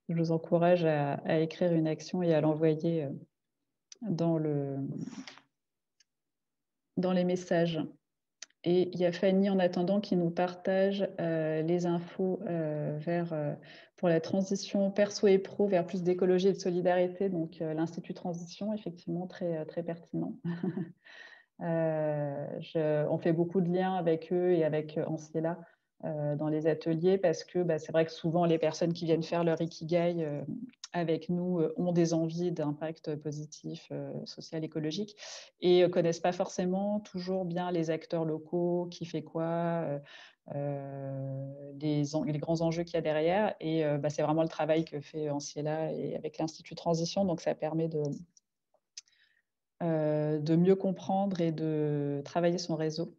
je vous encourage à écrire une action et à l'envoyer dans les messages. Et il y a Fanny, en attendant, qui nous partage les infos pour la transition perso et pro vers plus d'écologie et de solidarité. Donc, l'Institut Transition, effectivement, très, très pertinent. On fait beaucoup de liens avec eux et avec Anciela dans les ateliers parce que c'est vrai que souvent, les personnes qui viennent faire leur Ikigai avec nous ont des envies d'impact positif, social, écologique et ne connaissent pas forcément toujours bien les acteurs locaux, qui fait quoi, les grands enjeux qu'il y a derrière. Et c'est vraiment le travail que fait Anciela et avec l'Institut Transition. Donc, ça permet de mieux comprendre et de travailler son réseau.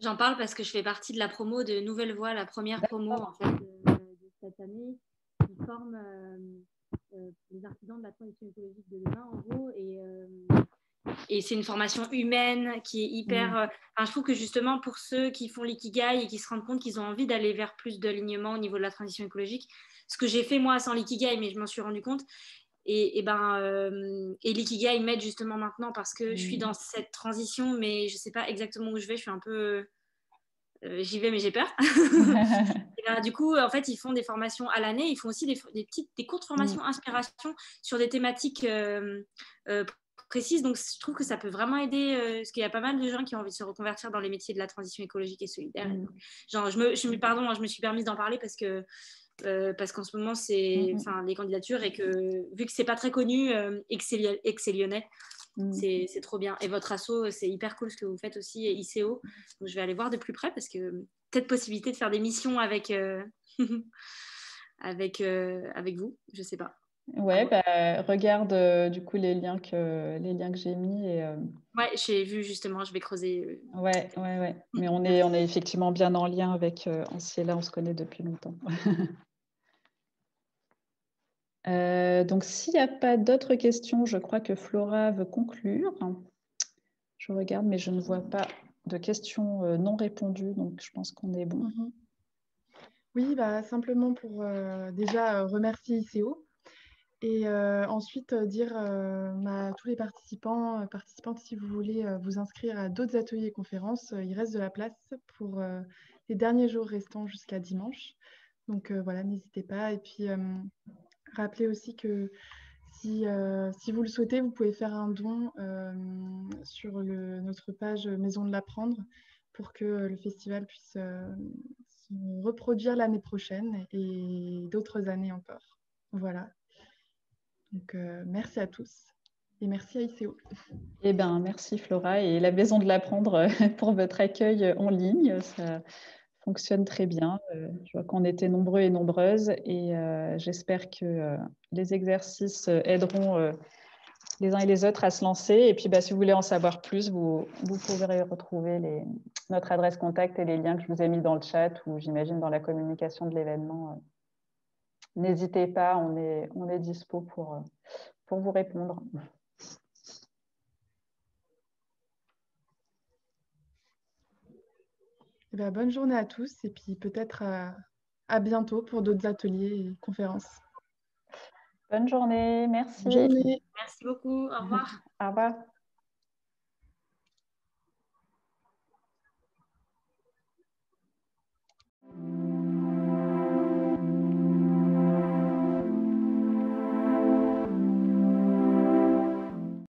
J'en parle parce que je fais partie de la promo de Nouvelle Voie, la première promo en fait, de cette année, qui forme les artisans de la transition écologique de demain, en gros. Et c'est une formation humaine qui est hyper... je trouve que justement, pour ceux qui font l'ikigai et qui se rendent compte qu'ils ont envie d'aller vers plus d'alignement au niveau de la transition écologique, ce que j'ai fait moi sans l'ikigai, mais je m'en suis rendu compte, et l'ikigai m'aide justement maintenant parce que je suis dans cette transition, mais je ne sais pas exactement où je vais. Je suis un peu... j'y vais, mais j'ai peur. Et ben, du coup, en fait, ils font des formations à l'année. Ils font aussi des courtes formations inspiration sur des thématiques précises. Donc, je trouve que ça peut vraiment aider parce qu'il y a pas mal de gens qui ont envie de se reconvertir dans les métiers de la transition écologique et solidaire. Genre, je me suis permise d'en parler parce qu'en ce moment, c'est les candidatures et que vu que c'est pas très connu et que c'est lyonnais, c'est trop bien. Et votre asso, c'est hyper cool ce que vous faites aussi, et ICO. Donc, je vais aller voir de plus près parce que peut-être possibilité de faire des missions avec... avec vous. Je sais pas. Ouais, bah, regarde du coup les liens que j'ai mis. Et, Ouais, j'ai vu justement, je vais creuser. ouais. Mais on Merci. est effectivement bien en lien avec Anciella, on se connaît depuis longtemps. Donc, s'il n'y a pas d'autres questions, je crois que Flora veut conclure. Je regarde, mais je ne vois pas de questions non répondues, donc je pense qu'on est bon. Oui, bah, simplement pour déjà remercier ICO et ensuite dire à tous les participants, participantes, si vous voulez vous inscrire à d'autres ateliers et conférences, il reste de la place pour les derniers jours restants jusqu'à dimanche. Donc voilà, n'hésitez pas. Et puis, rappelez aussi que si vous le souhaitez, vous pouvez faire un don sur notre page Maison de l'Apprendre pour que le festival puisse se reproduire l'année prochaine et d'autres années encore. Voilà. Donc, merci à tous et merci à ICO. Eh bien, merci Flora et la Maison de l'Apprendre pour votre accueil en ligne. Ça fonctionne très bien. Je vois qu'on était nombreux et nombreuses et j'espère que les exercices aideront les uns et les autres à se lancer. Et puis, bah, si vous voulez en savoir plus, vous pourrez retrouver notre adresse contact et les liens que je vous ai mis dans le chat ou j'imagine dans la communication de l'événement. N'hésitez pas, on est dispo pour vous répondre. Eh bien, bonne journée à tous et puis peut-être à bientôt pour d'autres ateliers et conférences. Bonne journée, merci. Bonne journée. Merci beaucoup. Au revoir. Au revoir.